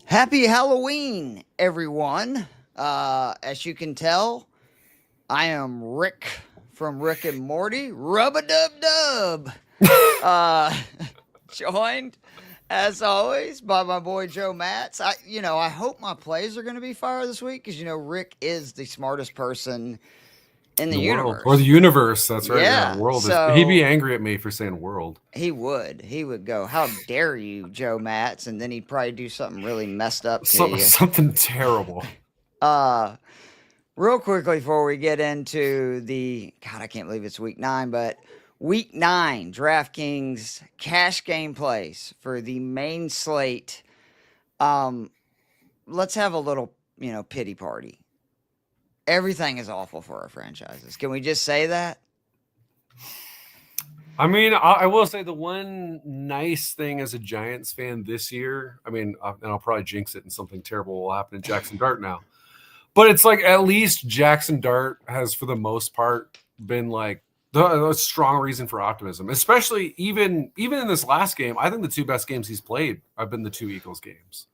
Happy Halloween, everyone. As you can tell, I am Rick from Rick and Morty. Rub-a-dub-dub. Uh, joined, as always, by my boy Joe Matz. I hope my plays are going to be fire this week because, Rick is the smartest person in the world or the universe. universe. That's right. Yeah, Yeah, world is. He'd be angry at me for saying world. He would go, "How dare you, Joe Matz?" And then he'd probably do something really messed up to you. Something terrible. Real quickly before we get into I can't believe it's week 9, but week 9 DraftKings cash game plays for the main slate. Let's have a little, pity party. Everything is awful for our franchises. Can we just say that? I mean, I will say the one nice thing as a Giants fan this year, and I'll probably jinx it and something terrible will happen to Jackson Dart now. But it's like at least Jackson Dart has, for the most part, been like a strong reason for optimism, especially even in this last game. I think the two best games he's played have been the two Eagles games.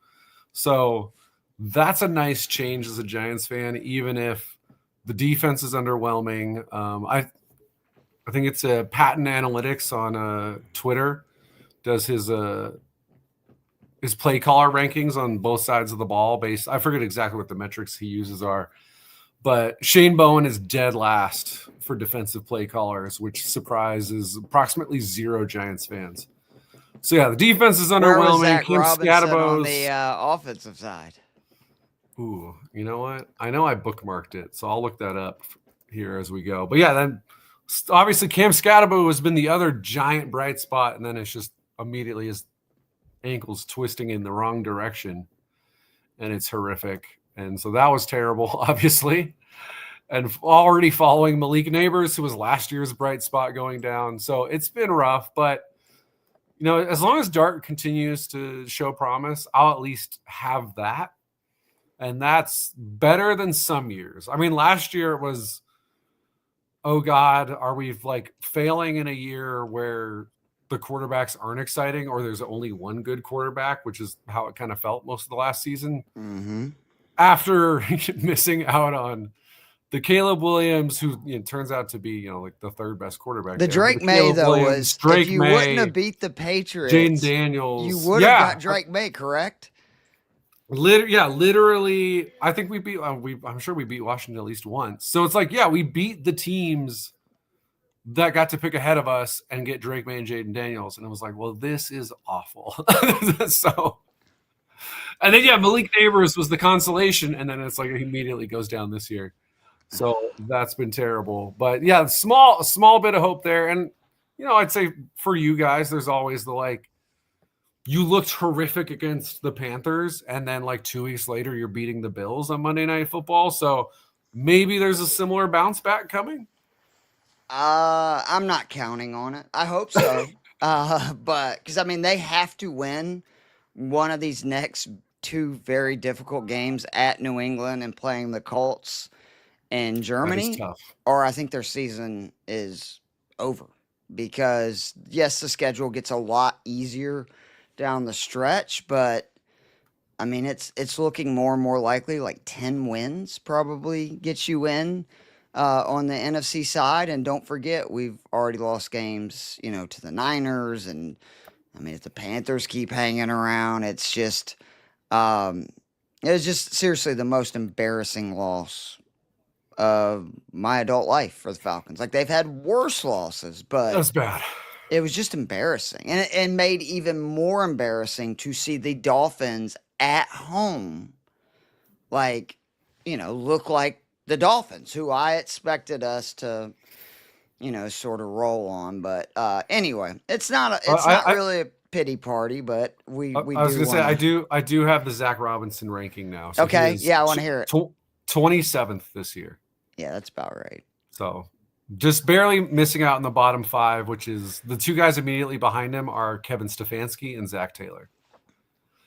So that's a nice change as a Giants fan, even if the defense is underwhelming. I think it's Patent Analytics on Twitter does his play caller rankings on both sides of the ball. I forget exactly what the metrics he uses are, but Shane Bowen is dead last for defensive play callers, which surprises approximately 0 Giants fans. So yeah, the defense is underwhelming. Zach Robinson on the offensive side. Ooh, you know what? I know I bookmarked it, so I'll look that up here as we go. But yeah, then obviously Cam Scatterbo has been the other giant bright spot, and then it's just immediately his ankles twisting in the wrong direction, and it's horrific. And so that was terrible, obviously. And already following Malik Neighbors, who was last year's bright spot, going down. So it's been rough, but as long as Dart continues to show promise, I'll at least have that. And that's better than some years. I mean, last year it was, oh God, are we failing in a year where the quarterbacks aren't exciting or there's only one good quarterback, which is how it kind of felt most of the last season. Mm-hmm. After missing out on the Caleb Williams, who turns out to be, the third best quarterback. The Drake May, though, was Drake if you May, wouldn't have beat the Patriots, Jaden Daniels, you would have got Drake May, correct? Literally, I think we beat. I'm sure we beat Washington at least once. So it's we beat the teams that got to pick ahead of us and get Drake May and Jaden Daniels, and it was like, well, this is awful. So, and then Malik Neighbors was the consolation, and then it's he immediately goes down this year. So that's been terrible. But small bit of hope there, and I'd say for you guys, there's always the you looked horrific against the Panthers, and then 2 weeks later, you're beating the Bills on Monday Night Football. So maybe there's a similar bounce back coming. I'm not counting on it. I hope so. But because they have to win one of these next 2 very difficult games at New England and playing the Colts in Germany, or I think their season is over. Because yes, the schedule gets a lot easier down the stretch, but it's looking more and more likely 10 wins probably gets you in on the NFC side. And don't forget, we've already lost games to the Niners, and if the Panthers keep hanging around, it's just seriously the most embarrassing loss of my adult life for the Falcons. They've had worse losses, but that's bad. It was just embarrassing, and made even more embarrassing to see the Dolphins at home, look like the Dolphins, who I expected us to, sort of roll on. But anyway, it's not really a pity party, but we. I was going to say I do have the Zach Robinson ranking now. So okay, I want to hear it. 27th this year. Yeah, that's about right. So. Just barely missing out in the bottom 5, which is the 2 guys immediately behind him are Kevin Stefanski and Zach Taylor.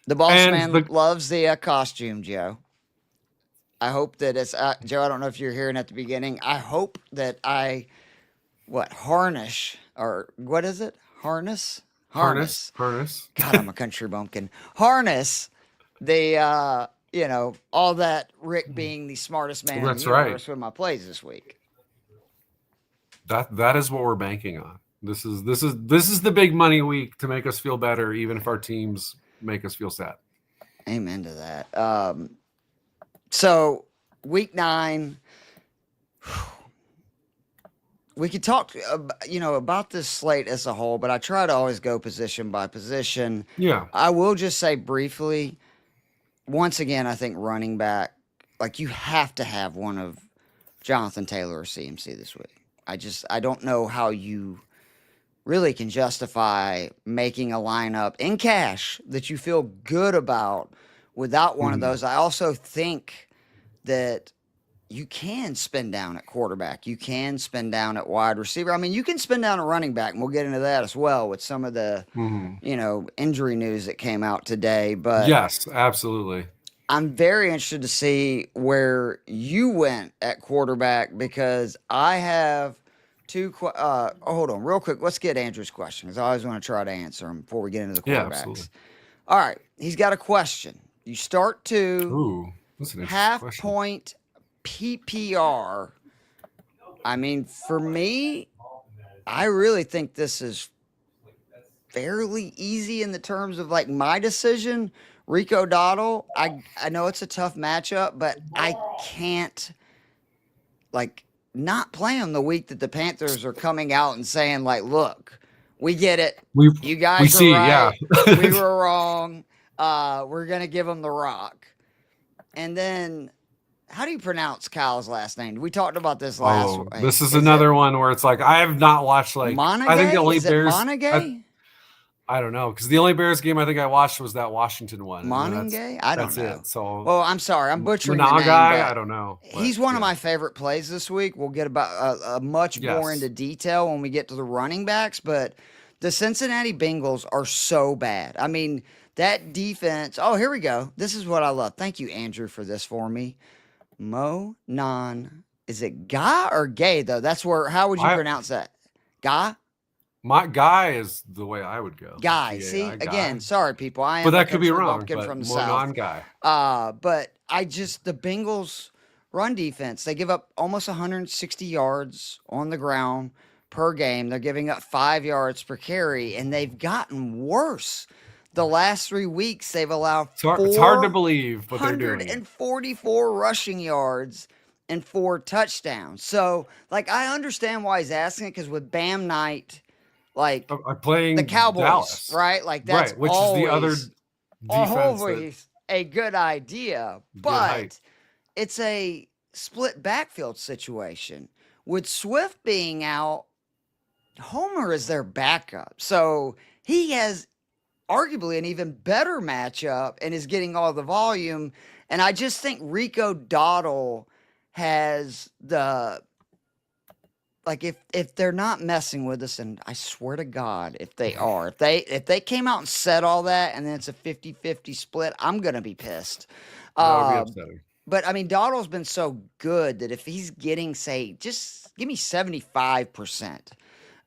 The boss man loves the costume, Joe. I hope that it's Joe. I don't know if you're hearing at the beginning. I hope that harness or what is it? Harness. God, I'm a country bumpkin. Harness the all that Rick being the smartest man in the That's right. universe with my plays this week. That is what we're banking on. This is the big money week to make us feel better, even if our teams make us feel sad. Amen to that. So week 9, we could talk, about this slate as a whole, but I try to always go position by position. Yeah. I will just say briefly, once again, I think running back, like you have to have one of Jonathan Taylor or CMC this week. I don't know how you really can justify making a lineup in cash that you feel good about without one of those. I also think that you can spend down at quarterback. You can spend down at wide receiver. I mean, you can spend down a running back, and we'll get into that as well with some of the, injury news that came out today. But yes, absolutely. I'm very interested to see where you went at quarterback because I have hold on real quick. Let's get Andrew's question because I always want to try to answer them before we get into the quarterbacks. Yeah, absolutely. All right. He's got a question. You start to half question. Point PPR. I mean, for me, I really think this is fairly easy in the terms of like my decision. Rico Dowdle, I know it's a tough matchup, but I can't not play him the week that the Panthers are coming out and saying like, look, we get it. You guys are right. Yeah. We were wrong. We're going to give him the rock. And then how do you pronounce Kyle's last name? We talked about this last week. This is another one where it's like, I have not watched Monaghan? I think the only Bears. I don't know because the only Bears game I think I watched was that Washington one. Monaghan? I don't know. It. So, well, I'm sorry, I'm butchering the name. I don't know. He's one of my favorite plays this week. We'll get about much more into detail when we get to the running backs, but the Cincinnati Bengals are so bad. I mean, that defense. Oh, here we go. This is what I love. Thank you, Andrew, for this for me. Is it Guy or Gay though? That's where. How would you pronounce that? Guy. My Guy is the way I would go. Guy. See, again, sorry, people. I am but that could be wrong. From the South. Guy. But the Bengals run defense, they give up almost 160 yards on the ground per game. They're giving up 5 yards per carry, and they've gotten worse. The last 3 weeks, they've allowed it's hard to believe, but they're doing it. 144 rushing yards and 4 touchdowns. So, I understand why he's asking it because with Bam Knight, playing the Cowboys, Dallas. right? That's right, which always, is the other defense. Always a good idea, but it's a split backfield situation. With Swift being out, Homer is their backup. So he has arguably an even better matchup and is getting all the volume. And I just think Rico Dowdle has the... if they're not messing with us, and I swear to God, if they are, if they came out and said all that, and then it's a 50-50 split, I'm gonna be pissed. That would be upsetting. But I mean, Dowdle's been so good that if he's getting, say, just give me 75%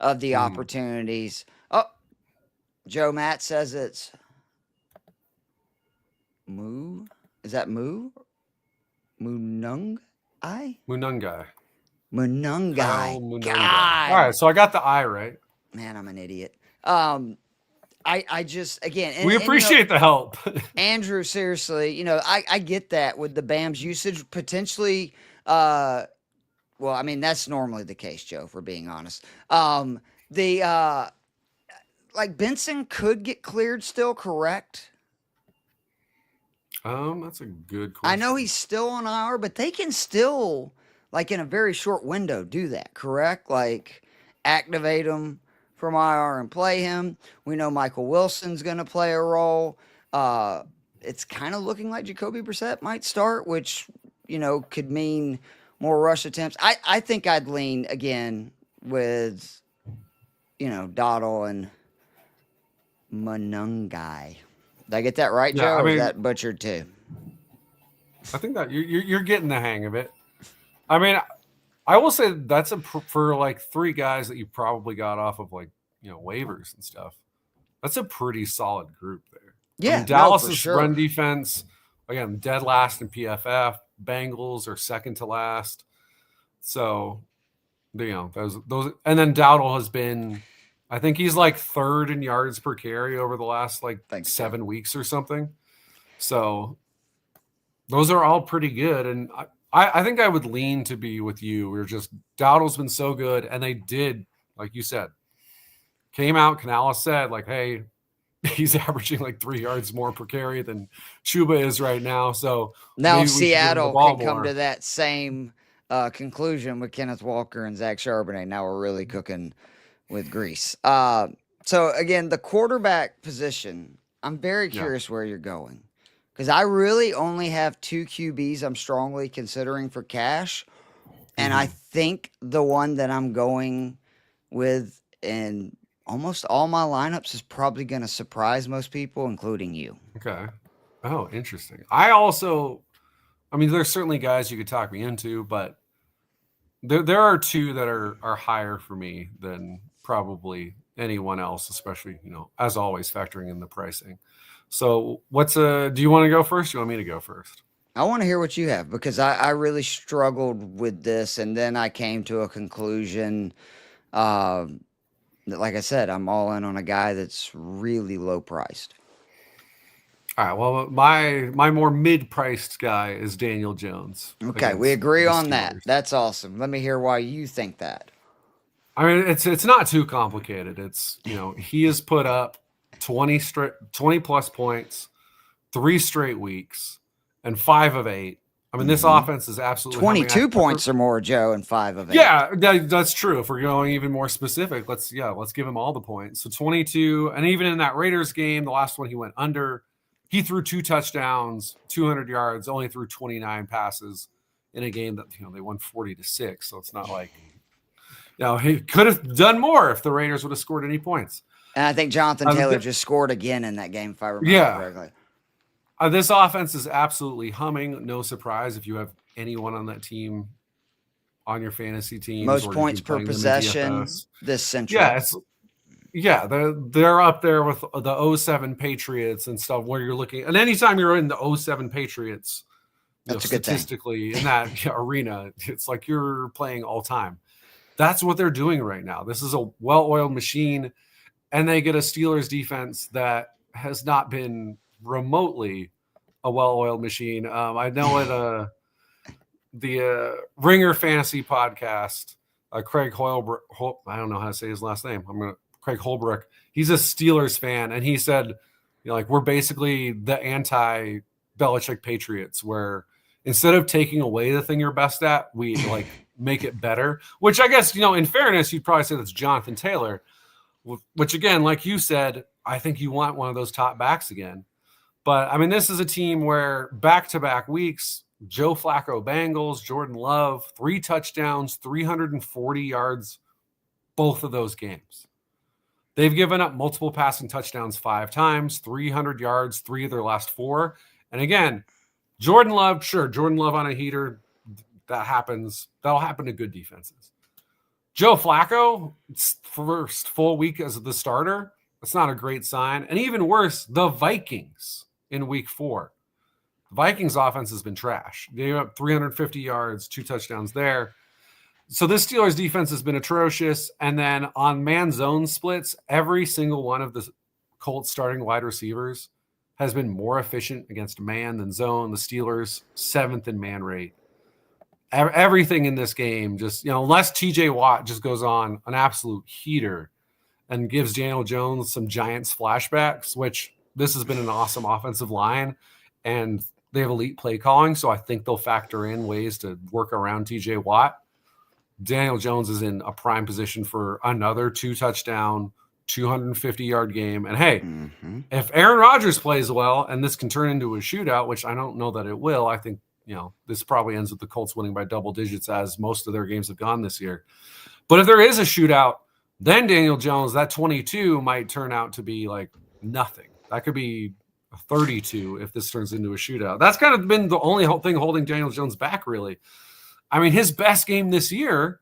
of the opportunities. Oh, Joe Matz says it's Moo. Is that Moo? Munungai? Munungai. Munungai. God. All right, so I got the I right. Man, I'm an idiot. I just, again... we appreciate the help. Andrew, seriously, I get that with the BAM's usage. Potentially, well, I mean, that's normally the case, Joe, for being honest. Benson could get cleared still, correct? That's a good question. I know he's still on IR, but they can still... in a very short window, do that, correct? Activate him from IR and play him. We know Michael Wilson's going to play a role. It's kind of looking like Jacoby Brissett might start, which, could mean more rush attempts. I think I'd lean, again, with, Dowdle and Munungai. Did I get that right, Joe? Or is that butchered too? I think that you're getting the hang of it. I mean, I will say that's for 3 guys that you probably got off of waivers and stuff. That's a pretty solid group there. I mean, no, for Dallas's run sure. defense, again, dead last in PFF. Bengals are second to last. So, those, and then Dowdle has been, I think he's like third in yards per carry over the last like Think so. 7 weeks or something. So those are all pretty good. And I think I would lean to be with you. We're just, Dowdle's been so good. And they did, like you said, came out, Canales said, like, hey, he's averaging like 3 yards more per carry than Chuba is right now. So Now maybe we should give him the Seattle ball can come more. to that same conclusion with Kenneth Walker and Zach Charbonnet. Now we're really cooking with grease. So again, the quarterback position, I'm very Yeah. curious where you're going. Because I really only have 2 QBs I'm strongly considering for cash. And I think the one that I'm going with in almost all my lineups is probably going to surprise most people, including you. Okay. Oh, interesting. I mean, there's certainly guys you could talk me into, but there are 2 that are higher for me than probably anyone else, especially, as always, factoring in the pricing. So do you want to go first? Do you want me to go first? I want to hear what you have because I really struggled with this, and then I came to a conclusion that, like I said, I'm all in on a guy that's really low priced. All right. Well, my more mid-priced guy is Daniel Jones. Okay, we against agree the on that. Steelers. That's awesome. Let me hear why you think that. I mean, it's not too complicated. It's he has put up 20 plus points, 3 straight weeks, and 5 of 8. I mean, this offense is absolutely 22 points or more, Joe, and 5 of 8. Yeah, that's true. If we're going even more specific, let's give him all the points. So 22, and even in that Raiders game, the last one he went under. He threw 2 touchdowns, 200 yards, only threw 29 passes in a game that they won 40-6. So it's not like he could have done more if the Raiders would have scored any points. And I think Jonathan Taylor just scored again in that game, if I remember correctly. This offense is absolutely humming. No surprise if you have anyone on that team on your fantasy team. Most points per possession this century. They're up there with the 07 Patriots and stuff where you're looking. And anytime you're in the 07 Patriots, that's a good statistically in that arena, it's like you're playing all time. That's what they're doing right now. This is a well-oiled machine, and they get a Steelers defense that has not been remotely a well-oiled machine. I know at the Ringer Fantasy podcast, Craig Holbrook, I don't know how to say his last name. Craig Holbrook. He's a Steelers fan, and he said, we're basically the anti-Belichick Patriots, where instead of taking away the thing you're best at, we make it better. Which I guess in fairness, you'd probably say that's Jonathan Taylor. Which again, like you said, I think you want one of those top backs again. But I mean, this is a team where back-to-back weeks, Joe Flacco Bengals, Jordan Love, 3 touchdowns, 340 yards, both of those games. They've given up multiple passing touchdowns 5 times, 300 yards, 3 of their last 4. And again, Jordan Love on a heater, that happens. That'll happen to good defenses. Joe Flacco, first full week as the starter, that's not a great sign. And even worse, the Vikings in week 4. The Vikings offense has been trash. They gave up 350 yards, 2 touchdowns there. So this Steelers defense has been atrocious. And then on man zone splits, every single one of the Colts starting wide receivers has been more efficient against man than zone. The Steelers 7th in man rate. Everything in this game just, unless TJ Watt just goes on an absolute heater and gives Daniel Jones some Giants flashbacks, which this has been an awesome offensive line and they have elite play calling. So I think they'll factor in ways to work around TJ Watt. Daniel Jones is in a prime position for another 2 touchdown, 250-yard game. And hey, if Aaron Rodgers plays well and this can turn into a shootout, which I don't know that it will, I think, this probably ends with the Colts winning by double digits as most of their games have gone this year. But if there is a shootout, then Daniel Jones, that 22 might turn out to be like nothing. That could be 32 if this turns into a shootout. That's kind of been the only thing holding Daniel Jones back, really. I mean, his best game this year,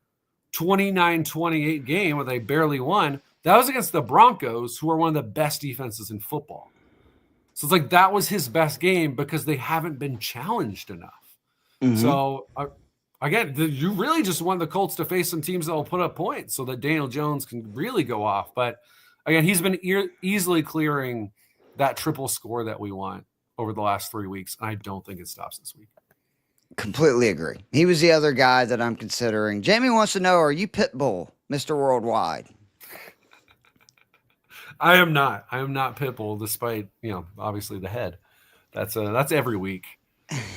29-28 game where they barely won, that was against the Broncos, who are one of the best defenses in football. So it's like that was his best game because they haven't been challenged enough. Mhm. So again, you really just want the Colts to face some teams that will put up points so that Daniel Jones can really go off. But again, he's been easily clearing that triple score that we want over the last 3 weeks. And I don't think it stops this week. Completely agree. He was the other guy that I'm considering. Jamie wants to know, are you Pitbull, Mr. Worldwide? I am not. I am not Pitbull, despite, obviously the head. That's every week.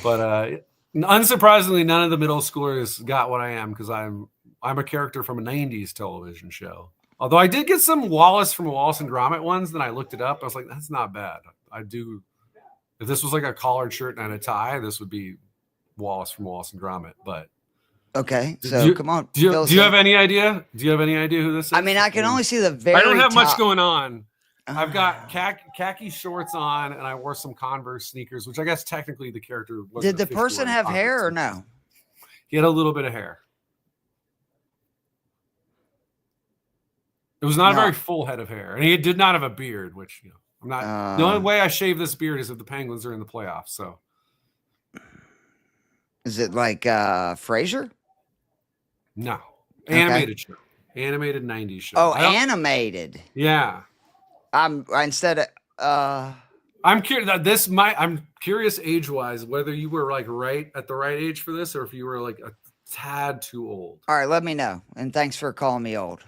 But unsurprisingly, none of the middle schoolers got what I am because I'm a character from a 90s television show. Although I did get some Wallace from Wallace and Gromit ones, then I looked it up. I was like, that's not bad. If this was like a collared shirt and a tie, this would be Wallace from Wallace and Gromit. But okay, so come on. Do you have any idea? Do you have any idea who this is? I mean, I can only see the very I don't have top. much going on. I've got khaki shorts on, and I wore some Converse sneakers, which I guess technically the character was. Did the person have hair or no? He had a little bit of hair. It was not a very full head of hair, and he did not have a beard, which I'm not. The only way I shave this beard is if the Penguins are in the playoffs. So, is it like Frasier? No, animated show, animated 90s show. Oh, animated. Yeah. I'm curious. I'm curious age-wise whether you were like right at the right age for this, or if you were like a tad too old. All right, let me know. And thanks for calling me old.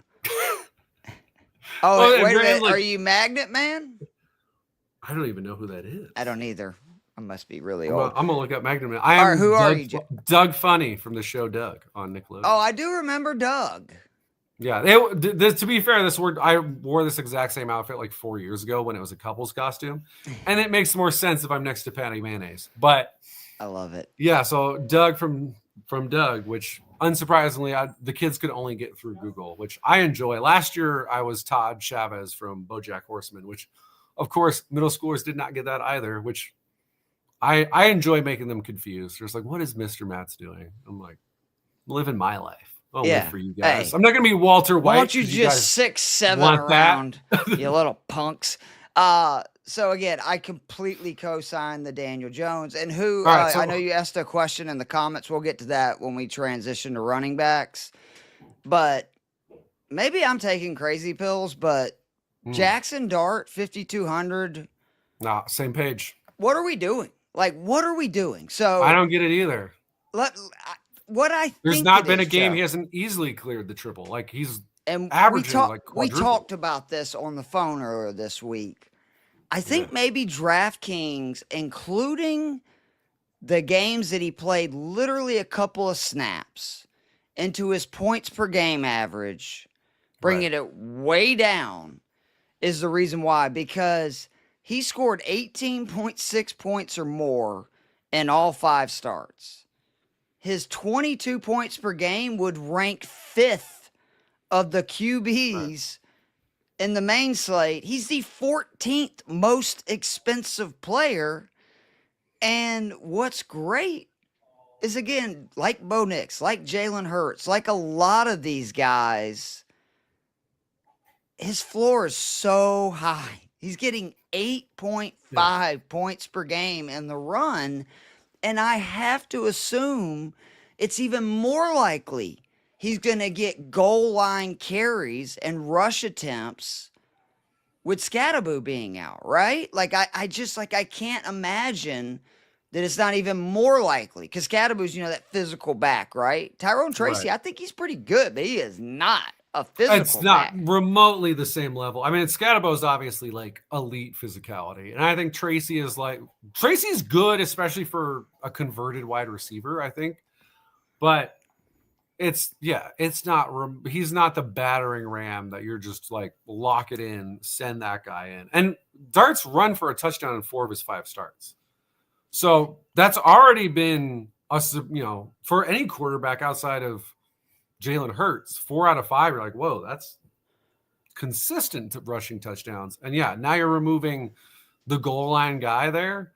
Wait a minute. Are you Magnet Man? I don't even know who that is. I don't either. I must be really old. I'm gonna look up Magnet Man. I am. Who are you? Doug Funny from the show Doug on Nickelodeon. Oh, I do remember Doug. Yeah, to be fair, I wore this exact same outfit like 4 years ago when it was a couple's costume, and it makes more sense if I'm next to Patty Mayonnaise. But I love it. Yeah, so Doug from Doug, which unsurprisingly, the kids could only get through Google, which I enjoy. Last year, I was Todd Chavez from BoJack Horseman, which, of course, middle schoolers did not get that either. Which I enjoy making them confused. They're just like, "What is Mr. Matz doing?" I'm like, "I'm living my life." Oh, yeah, for you guys. Hey, I'm not going to be Walter White. Why don't you just 6'7" around, you little punks? So again, I completely co-sign the Daniel Jones. And who? Right, I know you asked a question in the comments. We'll get to that when we transition to running backs. But maybe I'm taking crazy pills. But Jackson Dart 5,200. Nah, same page. What are we doing? Like, what are we doing? So I don't get it either. There's not been a game he hasn't easily cleared the triple. Like he's averaging like quadruple. We talked about this on the phone earlier this week. I think maybe DraftKings, including the games that he played literally a couple of snaps into his points per game average, bringing it way down, is the reason why. Because he scored 18.6 points or more in all 5 starts. His 22 points per game would rank 5th of the QBs in the main slate. He's the 14th most expensive player. And what's great is, again, like Bo Nix, like Jalen Hurts, like a lot of these guys, his floor is so high. He's getting 8.5 points per game in the run. And I have to assume it's even more likely he's going to get goal line carries and rush attempts with Scatterboo being out, right? Like, I can't imagine that it's not even more likely. Because Scatterboo's, that physical back, right? Tyrone Tracy, I think he's pretty good, but he is not a physical back. It's not remotely the same level. I mean, Scatterboo's obviously like elite physicality. And I think Tracy's good, especially for a converted wide receiver, I think. But he's not the battering ram that you're just like, lock it in, send that guy in. And Dart's run for a touchdown in 4 of his 5 starts. So that's already been for any quarterback outside of Jalen Hurts, 4 out of 5, you're like, whoa, that's consistent rushing touchdowns. And now you're removing the goal line guy there.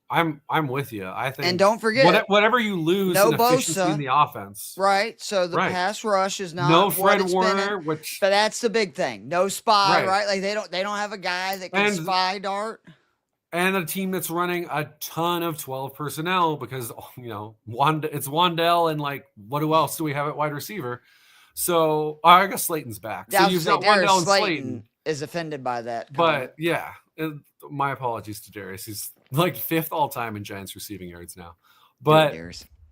I'm with you. I think, and don't forget, whatever you lose in efficiency in the offense, right? So the pass rush is not no Fred Warner, but that's the big thing. No spy, right? Like they don't have a guy that can spy Dart. and a team that's running a ton of 12 personnel because, it's Wandell and like, what else do we have at wide receiver? So I guess Slayton's back. So you've got Wandell and Slayton. Is offended by that comment. But yeah, my apologies to Darius. He's like 5th all time in Giants receiving yards now. But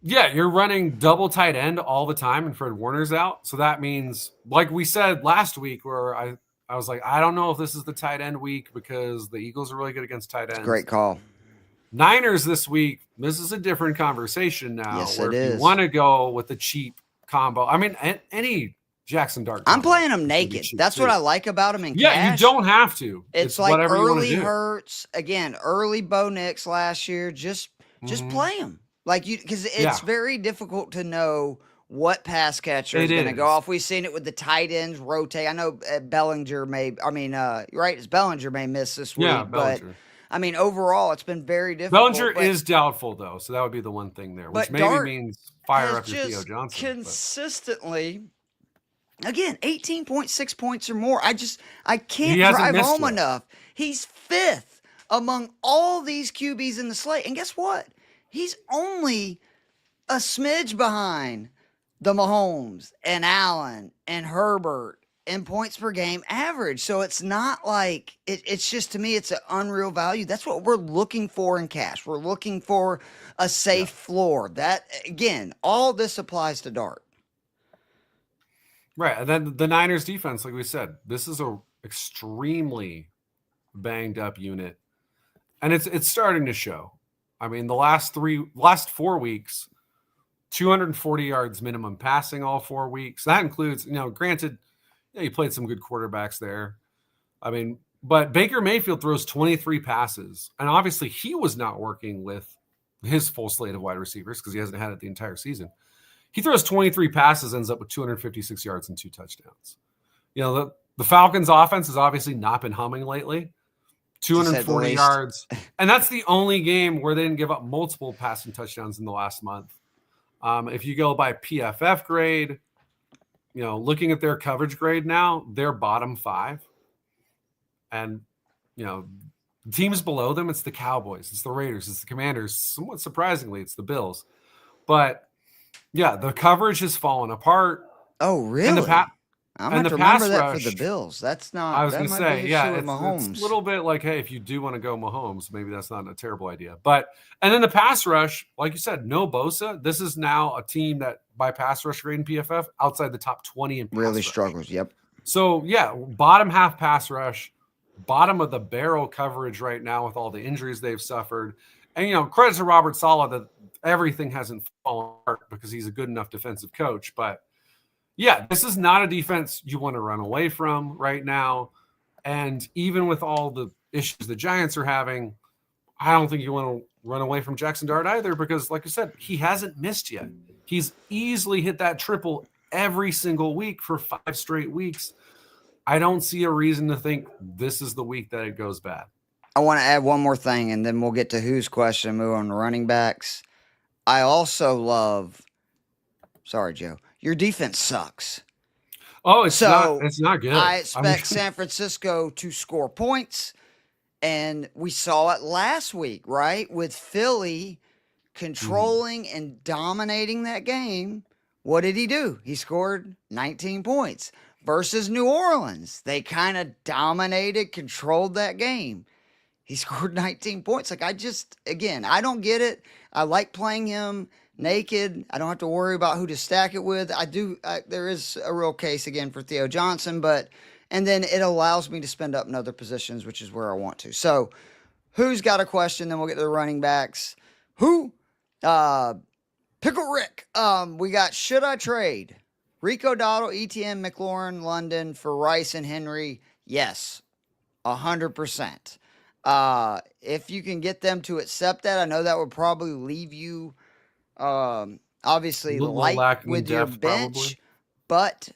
yeah, you're running double tight end all the time and Fred Warner's out. So that means, like we said last week, where I was like, I don't know if this is the tight end week because the Eagles are really good against tight ends. Great call. Niners this week, this is a different conversation now. Yes, where it if is. you want to go with the cheap combo, I mean, any Jackson Dart. I'm playing him naked. That's what I like about him in cash. You don't have to. It's like early Hurts, again, early Bo Nix last year. Just play him. Like because it's very difficult to know what pass catcher is going to go off. We've seen it with the tight ends rotate. I know Bellinger it's Bellinger may miss this week, but I mean, overall, it's been very difficult. Bellinger is doubtful, though, so that would be the one thing there, which maybe means fire up your Theo Johnson. Consistently, again, 18.6 points or more. I can't drive home enough. He's 5th among all these QBs in the slate. And guess what? He's only a smidge behind the Mahomes and Allen and Herbert in points per game average. So it's not like it's just, to me, it's an unreal value. That's what we're looking for in cash. We're looking for a safe floor. That, again, all this applies to Dart. Right. And then the Niners defense, like we said, this is a extremely banged up unit. And it's starting to show. I mean, the last 4 weeks, 240 yards minimum passing all 4 weeks. That includes, granted, you played some good quarterbacks there. I mean, but Baker Mayfield throws 23 passes. And obviously he was not working with his full slate of wide receivers because he hasn't had it the entire season. He throws 23 passes, ends up with 256 yards and 2 touchdowns. The Falcons offense has obviously not been humming lately. 240 yards. And that's the only game where they didn't give up multiple passing touchdowns in the last month. If you go by PFF grade, looking at their coverage grade now, they're bottom 5. And, teams below them, it's the Cowboys, it's the Raiders, it's the Commanders. Somewhat surprisingly, it's the Bills. But, yeah, the coverage has fallen apart. Oh, really? I'm going to remember that for the Bills. That's not. I was going to say, it's a little bit like, hey, if you do want to go Mahomes, maybe that's not a terrible idea. And then the pass rush, like you said, no Bosa. This is now a team that by pass rush grade in PFF outside the top 20 in pass really rush. Struggles. Yep. So yeah, bottom half pass rush, bottom of the barrel coverage right now with all the injuries they've suffered. And credit to Robert Saleh that everything hasn't fallen apart because he's a good enough defensive coach, but. Yeah, this is not a defense you want to run away from right now. And even with all the issues the Giants are having, I don't think you want to run away from Jackson Dart either because, like I said, he hasn't missed yet. He's easily hit that triple every single week for 5 straight weeks. I don't see a reason to think this is the week that it goes bad. I want to add one more thing, and then we'll get to whose question and move on to running backs. I also love – sorry, Joe. Your defense sucks. Oh, it's not good. I expect San Francisco to score points, and we saw it last week, right? With Philly controlling and dominating that game. What did he do? He scored 19 points. Versus New Orleans, they kind of dominated, controlled that game. He scored 19 points. Like, I don't get it. I like playing him naked. I don't have to worry about who to stack it with. There is a real case again for Theo Johnson, and then it allows me to spend up in other positions, which is where I want to. So who's got a question? Then we'll get to the running backs. Pickle Rick. We got, should I trade Rico Dowdle, ETN, McLaurin, London for Rice and Henry? Yes, 100%. If you can get them to accept that, I know that would probably leave you obviously light with your bench, probably. But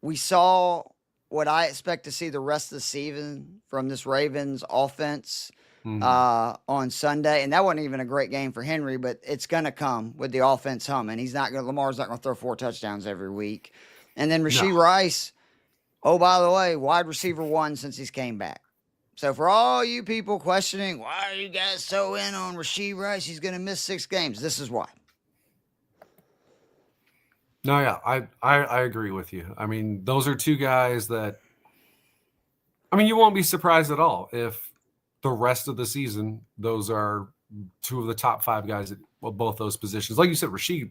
we saw what I expect to see the rest of the season from this Ravens offense on Sunday. And that wasn't even a great game for Henry, but it's going to come with the offense humming. Lamar's not going to throw 4 touchdowns every week. And then Rashee Rice, oh, by the way, wide receiver 1 since he's came back. So for all you people questioning, why are you guys so in on Rashee Rice? He's going to miss 6 games. This is why. No, yeah, I agree with you. I mean, those are two guys that, I mean, you won't be surprised at all if the rest of the season, those are two of the top 5 guys at both those positions. Like you said, Rashee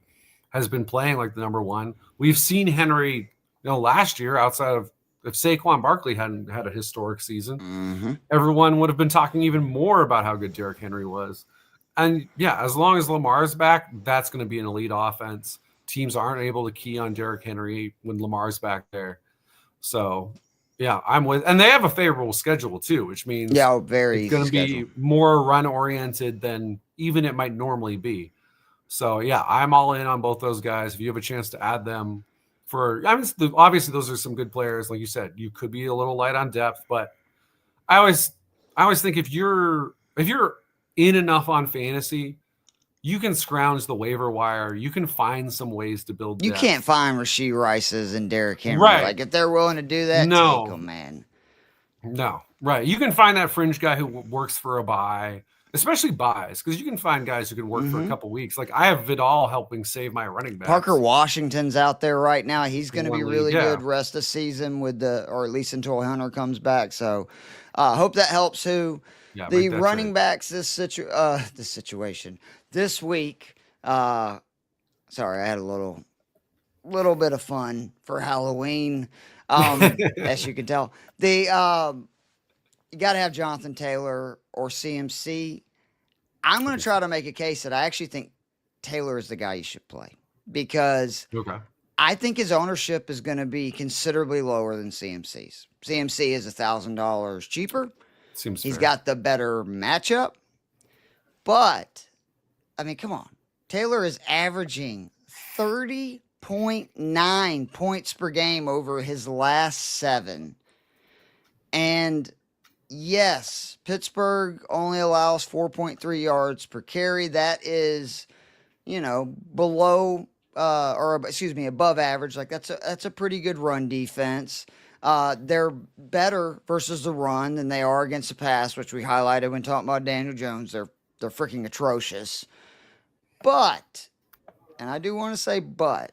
has been playing like the number one. We've seen Henry, last year, outside of if Saquon Barkley hadn't had a historic season, everyone would have been talking even more about how good Derrick Henry was. And yeah, as long as Lamar's back, that's going to be an elite offense. Teams aren't able to key on Derrick Henry when Lamar's back there. So yeah, I'm with, and they have a favorable schedule too, which means Yeah, very it's going to be more run oriented than even it might normally be. So yeah, I'm all in on both those guys. If you have a chance to add them obviously those are some good players. Like you said, you could be a little light on depth, but I always think if you're in enough on fantasy, you can scrounge the waiver wire. You can find some ways to build depth. You can't find Rashee Rice's and Derrick Henry. Right. Like, if they're willing to do that, take them, man. No, right. You can find that fringe guy who works for a buy, especially buys, because you can find guys who can work for a couple weeks. Like, I have Vidal helping save my running backs. Parker Washington's out there right now. He's going to be really good rest of the season or at least until Hunter comes back. So, hope that helps. The running backs this situation this week. Sorry, I had a little bit of fun for Halloween. As you can tell, you got to have Jonathan Taylor or CMC. I'm going to try to make a case that I actually think Taylor is the guy you should play, because I think his ownership is going to be considerably lower than CMC's. CMC is $1,000 cheaper. Seems He's fair. got the better matchup. But, I mean, come on. Taylor is averaging 30.9 points per game over his last 7. And yes, Pittsburgh only allows 4.3 yards per carry. That is, above average. Like, that's a pretty good run defense. They're better versus the run than they are against the pass, which we highlighted when talking about Daniel Jones. They're freaking atrocious. But, and I do want to say but,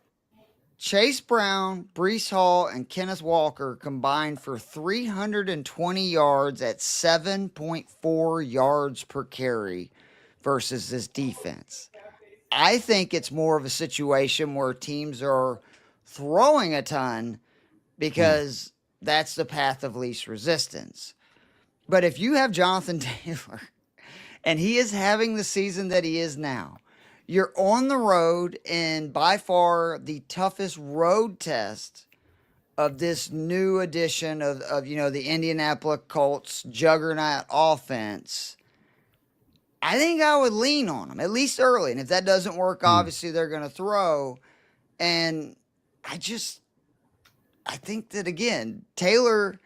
Chase Brown, Breece Hall, and Kenneth Walker combined for 320 yards at 7.4 yards per carry versus this defense. I think it's more of a situation where teams are throwing a ton because that's the path of least resistance. But if you have Jonathan Taylor and he is having the season that he is now, you're on the road in by far the toughest road test of this new edition of the Indianapolis Colts juggernaut offense. I think I would lean on them, at least early. And if that doesn't work, obviously they're going to throw. And I think that, again, Taylor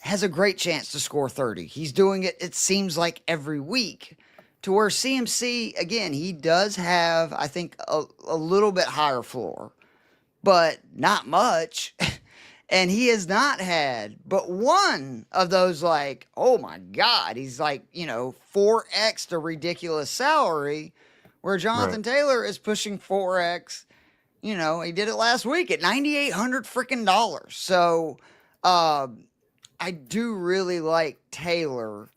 has a great chance to score 30. He's doing it, it seems like, every week. To where CMC, again, he does have, I think, a little bit higher floor, but not much. And he has not had but one of those, like, oh my God, he's like, 4X the ridiculous salary, where Jonathan Taylor is pushing 4X. He did it last week at $9,800 freaking dollars. So I do really like Taylor.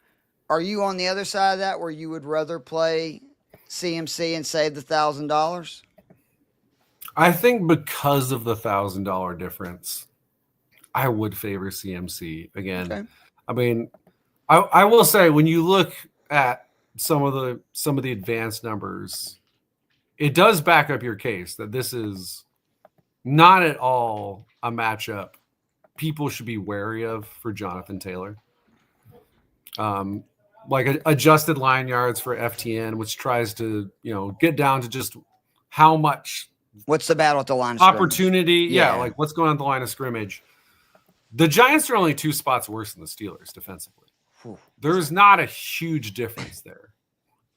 Are you on the other side of that where you would rather play CMC and save the $1,000? I think because of the $1,000 difference, I would favor CMC again. Okay. I mean, I will say, when you look at some of the advanced numbers, it does back up your case that this is not at all a matchup people should be wary of for Jonathan Taylor. Like adjusted line yards for FTN, which tries to, get down to just how much. What's the battle at the line of opportunity? Yeah, like what's going on at the line of scrimmage. The Giants are only 2 spots worse than the Steelers defensively. There's not a huge difference there.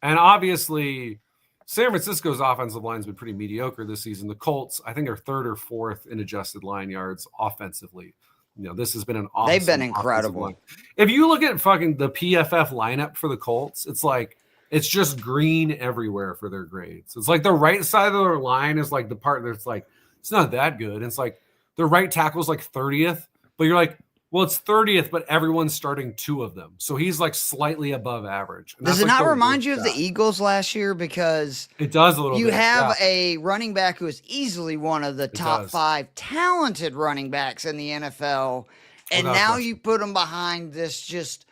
And obviously, San Francisco's offensive line's been pretty mediocre this season. The Colts, I think, are 3rd or 4th in adjusted line yards offensively. this has been an awesome. They've been incredible. If you look at fucking the PFF lineup for the Colts, it's like it's just green everywhere for their grades. It's like the right side of their line is like the part that's like it's not that good. It's like the right tackle's like 30th, but you're like, well, it's 30th, but everyone's starting 2 of them. So he's like slightly above average. Does it not remind you of the Eagles last year? Because it does a little bit. You have a running back who is easily one of the top 5 talented running backs in the NFL. And now you put him behind this just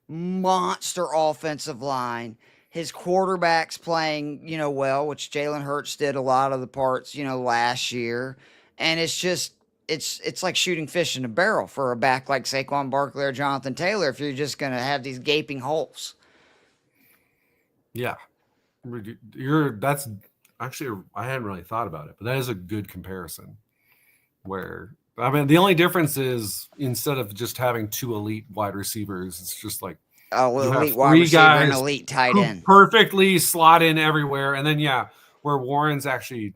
monster offensive line. His quarterback's playing, well, which Jalen Hurts did a lot of the parts, last year. And it's just, it's like shooting fish in a barrel for a back like Saquon Barkley or Jonathan Taylor if you're just going to have these gaping holes. Yeah. That's actually, I hadn't really thought about it, but that is a good comparison where, I mean, the only difference is instead of just having 2 elite wide receivers, it's just like, elite wide receiver and elite tight end. Perfectly slot in everywhere. And then, where Warren's actually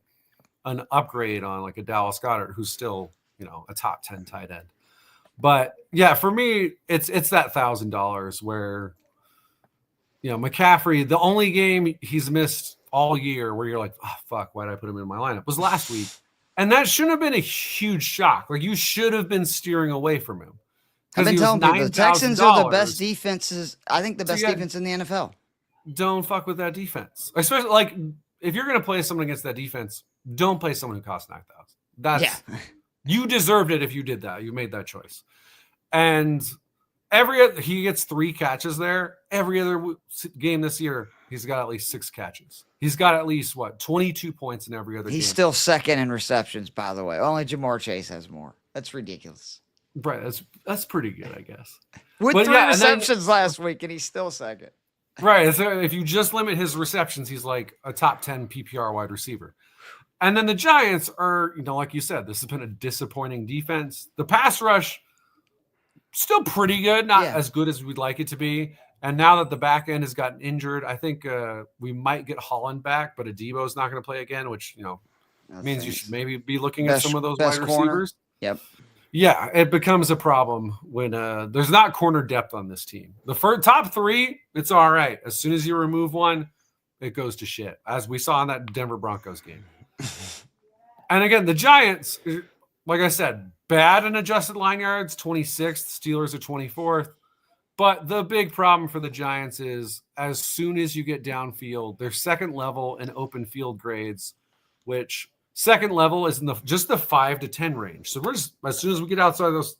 an upgrade on like a Dallas Goedert, who's still, a top 10 tight end. But for me, it's that $1,000 where, McCaffrey, the only game he's missed all year where you're like, oh, fuck, why did I put him in my lineup was last week. And that shouldn't have been a huge shock. Like you should have been steering away from him. I've been telling people the Texans are the best defenses. I think the best defense in the NFL. Don't fuck with that defense. Especially like if you're going to play someone against that defense, don't play someone who costs 9,000. That's you deserved it if you did that. You made that choice. And he gets 3 catches there. Every other game this year, he's got at least 6 catches. He's got at least 22 points in every other game. He's still second in receptions, by the way. Only Jamar Chase has more. That's ridiculous. Right, that's pretty good, I guess. With 3 receptions last week, and he's still second. Right. So if you just limit his receptions, he's like a top 10 PPR wide receiver. And then the Giants are, like you said, this has been a disappointing defense. The pass rush, still pretty good, not as good as we'd like it to be. And now that the back end has gotten injured, I think we might get Holland back, but Adebo's not going to play again, which, means you should maybe be looking at some of those wide receivers. Yep. Yeah, it becomes a problem when there's not corner depth on this team. The top 3, it's all right. As soon as you remove one, it goes to shit, as we saw in that Denver Broncos game. And again, the Giants, like I said, bad in adjusted line yards, 26th. Steelers are 24th. But the big problem for the Giants is as soon as you get downfield, their second level and open field grades, which second level is in just the 5 to 10 range. So we're just, as soon as we get outside those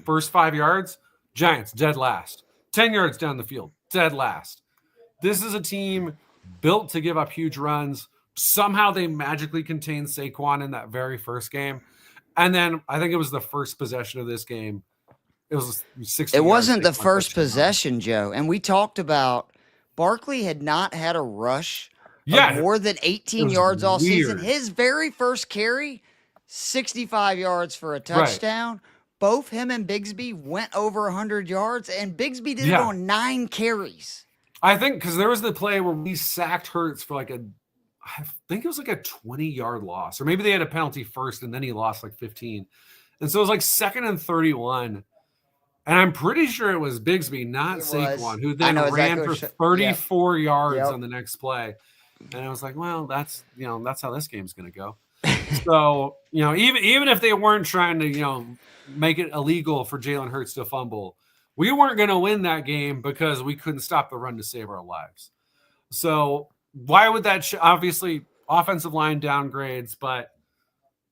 first 5 yards, Giants dead last. 10 yards down the field, dead last. This is a team built to give up huge runs. Somehow they magically contained Saquon in that very first game. And then I think it was the first possession of this game. It was 60 It wasn't the first possession, Joe. And we talked about Barkley had not had a rush of more than 18 yards all season. His very first carry, 65 yards for a touchdown. Right. Both him and Bigsby went over 100 yards, and Bigsby did it on 9 carries. I think because there was the play where we sacked Hurts for I think it was like a 20-yard loss, or maybe they had a penalty first and then he lost like 15. And so it was like 2nd and 31. And I'm pretty sure it was Bigsby, not Saquon, who then ran for 34 yards on the next play. And I was like, well, that's how this game's going to go. So, even if they weren't trying to, make it illegal for Jalen Hurts to fumble, we weren't going to win that game because we couldn't stop the run to save our lives. So why would that obviously offensive line downgrades, but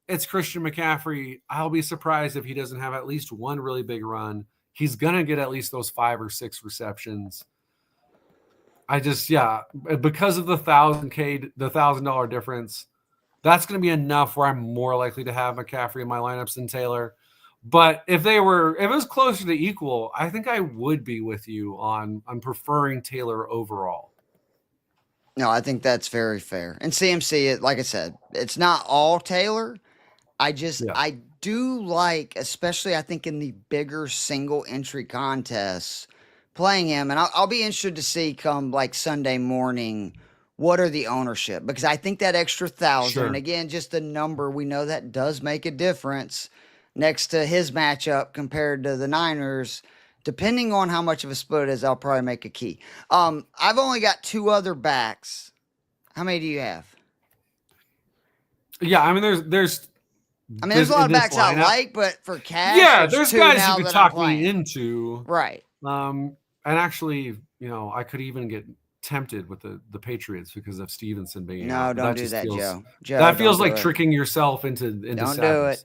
it's Christian McCaffrey. I'll be surprised if he doesn't have at least one really big run. He's going to get at least those 5 or 6 receptions. I just, because of the $1,000 difference, that's going to be enough where I'm more likely to have McCaffrey in my lineups than Taylor. But if it was closer to equal, I think I would be with you on preferring Taylor overall. No, I think that's very fair. And CMC, like I said, it's not all Taylor. I do like, especially I think in the bigger single entry contests, playing him. And I'll be interested to see come like Sunday morning, what are the ownership? Because I think that extra 1,000, again, just the number, we know that does make a difference. next to his matchup compared to the Niners. Depending on how much of a split it is, I'll probably make a key. I've only got 2 other backs. How many do you have? Yeah, I mean, there's a lot of backs I like, but for cash, there's 2 guys now you could that I'm talk me playing. into. Right. And actually, I could even get tempted with the Patriots because of Stevenson being out. No, don't do that, Joe. That feels like it. tricking yourself into Don't sadness. do it.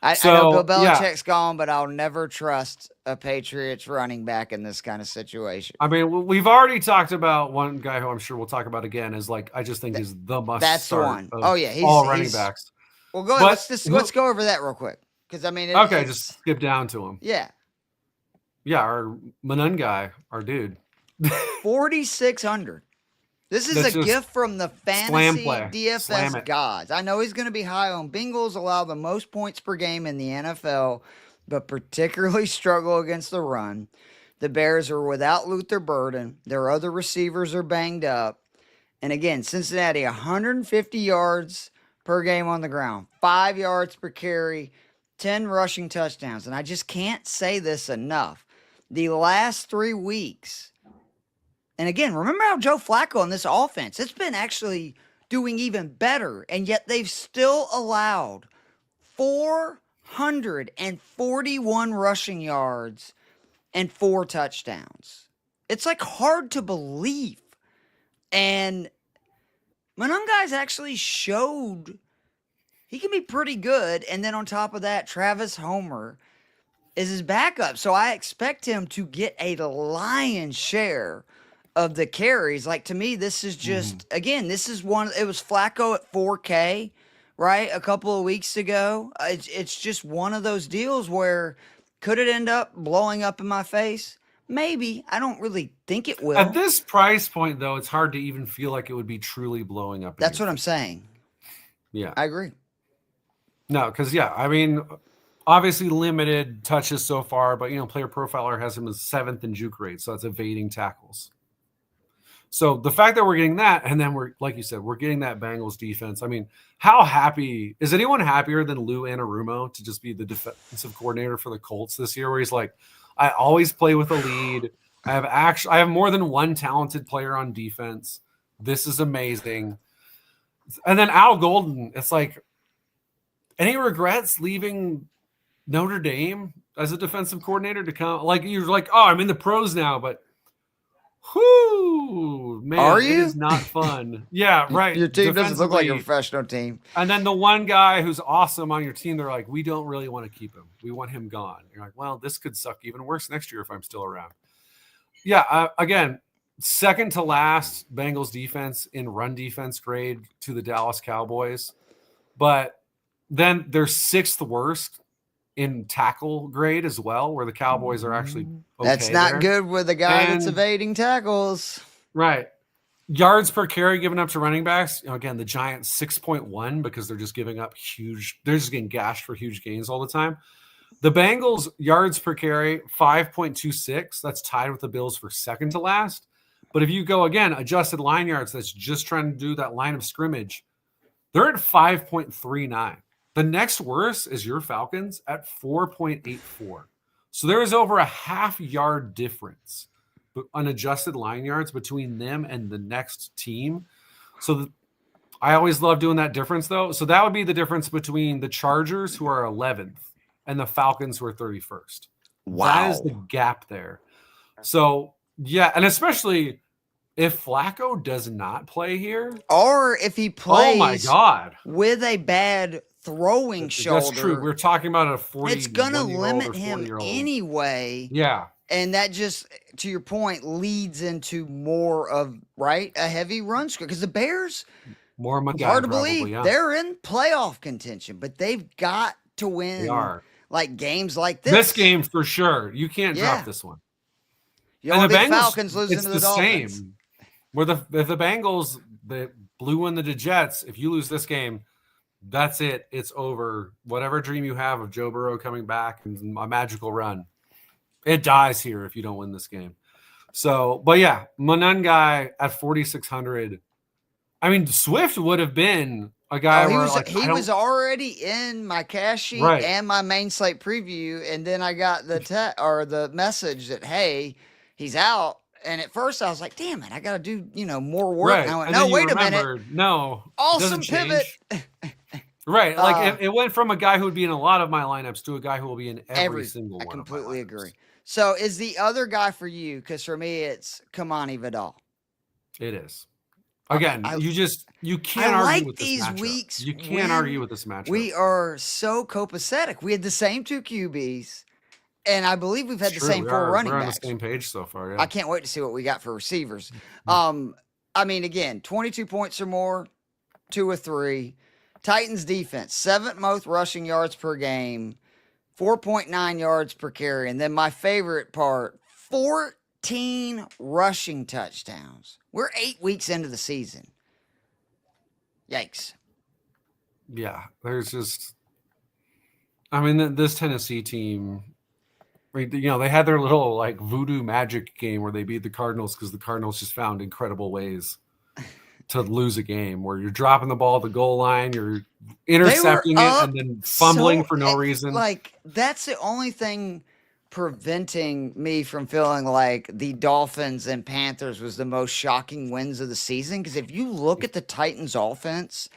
I know Bill Belichick's gone, but I'll never trust a Patriots running back in this kind of situation. I mean, we've already talked about one guy who I'm sure we'll talk about again is I just think is the must That's start the one. of Oh, yeah. all running backs. Well, go ahead. Let's go over that real quick. Because, just skip down to him. Yeah. Yeah, our Manon guy, our dude. 4,600. This is a gift from the fantasy DFS gods. I know he's going to be high on Bengals, allow the most points per game in the NFL, but particularly struggle against the run. The Bears are without Luther Burden. Their other receivers are banged up. And again, Cincinnati, 150 yards per game on the ground, 5 yards per carry, 10 rushing touchdowns. And I just can't say this enough. The last 3 weeks, and again, remember how Joe Flacco in this offense, it's been actually doing even better, and yet they've still allowed 441 rushing yards and 4 touchdowns. It's hard to believe. And Mononga's actually showed he can be pretty good, and then on top of that, Travis Homer is his backup, so I expect him to get a lion's share of the carries. To me, this is just, again, this is one, it was Flacco at 4K, right? A couple of weeks ago. It's just one of those deals where could it end up blowing up in my face? Maybe. I don't really think it will. At this price point, though, it's hard to even feel like it would be truly blowing up. That's what I'm saying. Yeah. I agree. No, because, obviously limited touches so far, but, Player Profiler has him as 7th in juke rate, so that's evading tackles. So the fact that we're getting that, and then we're, like you said, we're getting that Bengals defense. I mean, how happy is anyone happier than Lou Anarumo to just be the defensive coordinator for the Colts this year, where he's like, I always play with a lead. I have more than one talented player on defense. This is amazing. And then Al Golden, it's any regrets leaving Notre Dame as a defensive coordinator to come? You're oh, I'm in the pros now, but whoo, man, are you? It is not fun. Yeah, right. Your team doesn't look like a professional team. And then the one guy who's awesome on your team, they're like, we don't really want to keep him. We want him gone. You're like, well, this could suck even worse next year if I'm still around. Yeah, again, second to last Bengals defense in run defense grade to the Dallas Cowboys. But then they're 6th worst in tackle grade as well, where the Cowboys are actually okay. That's not good with a guy that's evading tackles. Right. Yards per carry given up to running backs. Again, the Giants 6.1 because they're just giving up they're just getting gashed for huge gains all the time. The Bengals yards per carry 5.26. That's tied with the Bills for second to last. But if you go again, adjusted line yards, that's just trying to do that line of scrimmage, they're at 5.39. The next worst is your Falcons at 4.84. So there is over a half-yard difference on adjusted line yards between them and the next team. So I always love doing that difference, though. So that would be the difference between the Chargers, who are 11th, and the Falcons, who are 31st. Wow. That is the gap there. So, yeah, and especially if Flacco does not play here. Or if he plays oh my God. with a bad throwing shoulder. That's true. We're talking about a 40. It's going to limit him anyway. Yeah. And that just, to your point, leads into more of, right, a heavy run script. Because the Bears, more money, hard to believe, they're in playoff contention, but they've got to win games like this. This game for sure. You can't drop this one. You and the Bengals, Falcons losing it's to the Dolphins. Same. Where the Bengals, the blew in the Jets, if you lose this game, that's it. It's over. Whatever dream you have of Joe Burrow coming back and a magical run, it dies here if you don't win this game. So, but yeah, Monungai at 4,600. I mean, Swift would have been a guy Oh, he where was like he was already in my cash sheet right, and my main slate preview, and then I got the message that hey, he's out. And at first I was like, damn it, I got to do more work. And right, I went, and then no, you wait a minute, remember, no, it doesn't awesome pivot. change. Right, like uh, it went from a guy who would be in a lot of my lineups to a guy who will be in every single I one of my completely lineups. agree. So is the other guy for you? Because for me, it's Kamani Vidal. It is. I, Again, I you I can't argue like with this these matchup. weeks You can't argue when with this matchup. we are so copacetic. We had the same two QBs, and I believe we've It's had the true. same four running We're on the backs. same page so far. I Yeah. can't wait to see what we got for receivers. Mm-hmm. I mean, again, 22 points or more, 2 or 3. Titans defense, 7th most rushing yards per game, 4.9 yards per carry. And then my favorite part, 14 rushing touchdowns. We're 8 weeks into the season. Yikes. Yeah. There's just, I mean, this Tennessee team, they had their little like voodoo magic game where they beat the Cardinals because the Cardinals just found incredible ways to lose a game where you're dropping the ball at the goal line, you're They were intercepting it, and up then fumbling so for no reason. like that's the only thing preventing me from feeling like the Dolphins and Panthers was the most shocking wins of the season. Because if you look at the Titans offense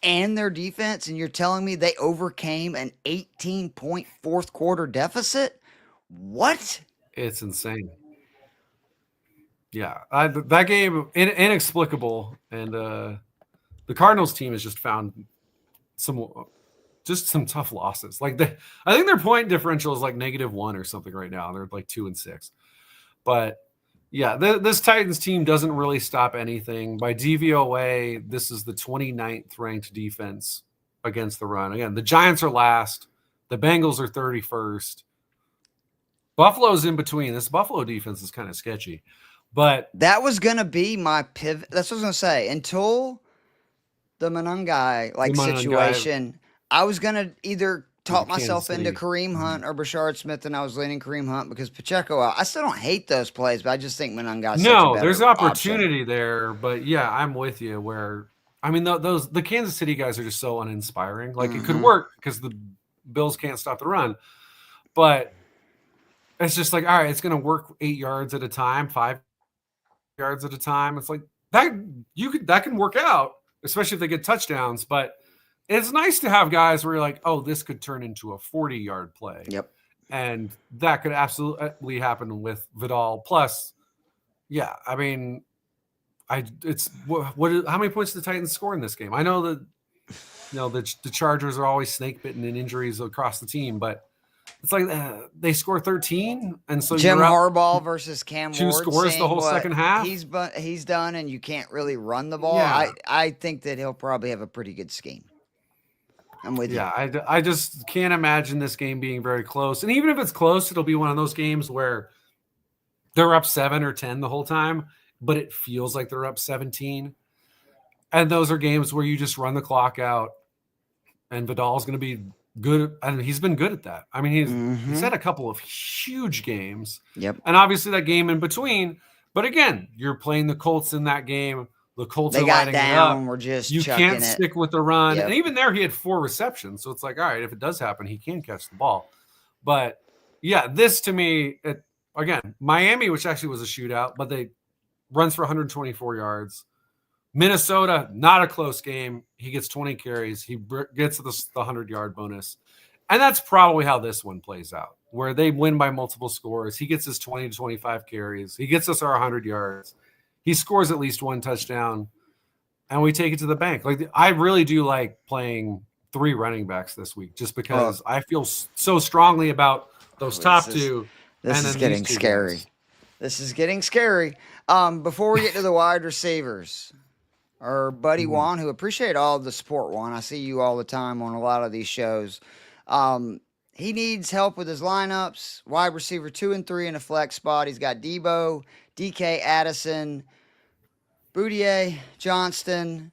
and their defense, and you're telling me they overcame an 18-point fourth quarter deficit, what? It's insane. Yeah, that game inexplicable, and the Cardinals team has just found some tough losses. Like I think their point differential is like -1 or something right now. They're like 2-6, but yeah, this Titans team doesn't really stop anything. By DVOA, this is the 29th ranked defense against the run. Again, the Giants are last, the Bengals are 31st. Buffalo's in between. This Buffalo defense is kind of sketchy. But that was gonna be my pivot. That's what I was gonna say. Until the Monangai situation, I was gonna either talk myself into Kareem Hunt or Bashard Smith, and I was leaning Kareem Hunt because Pacheco out. I still don't hate those plays, but I just think Monangai is such a better there's opportunity option. there. But yeah, I'm with you. Where I mean, the Kansas City guys are just so uninspiring. Like it could work because the Bills can't stop the run, but it's just like all right, it's gonna work 8 yards at a time, 5 yards at a time. It's like that can work out, especially if they get touchdowns. But it's nice to have guys where you're like, oh, this could turn into a 40-yard play. Yep. And that could absolutely happen with Vidal. Plus, yeah, I mean, it's what how many points did the Titans score in this game? I know that the Chargers are always snake bitten in injuries across the team, but it's like they score 13, and so Jim you're up Harbaugh versus Cam 2 Ward, scores the whole second half. He's done, and you can't really run the ball. Yeah. I think that he'll probably have a pretty good scheme. I'm with you. Yeah, I just can't imagine this game being very close. And even if it's close, it'll be one of those games where they're up 7 or 10 the whole time, but it feels like they're up 17. And those are games where you just run the clock out, and Vidal's going to be good. And he's been good at that. I mean, he's had a couple of huge games. Yep. And obviously that game in between. But again, you're playing the Colts in that game. The Colts they are got lighting down. it up. We're just you can't stick with the run. Yep. And even there, he had 4 receptions. So it's like, all right, if it does happen, he can catch the ball. But yeah, this to me, again, Miami, which actually was a shootout, but they runs for 124 yards. Minnesota, not a close game. He gets 20 carries. He gets the 100-yard bonus. And that's probably how this one plays out, where they win by multiple scores. He gets his 20 to 25 carries. He gets us our 100 yards. He scores at least 1 touchdown, and we take it to the bank. Like I really do like playing 3 running backs this week just because I feel so strongly about those top 2. This is getting scary. This is getting scary. Before we get to the wide receivers, our buddy Juan, who appreciate all the support, Juan. I see you all the time on a lot of these shows. He needs help with his lineups. Wide receiver 2 and 3 in a flex spot. He's got Debo, DK, Addison, Boudier, Johnston,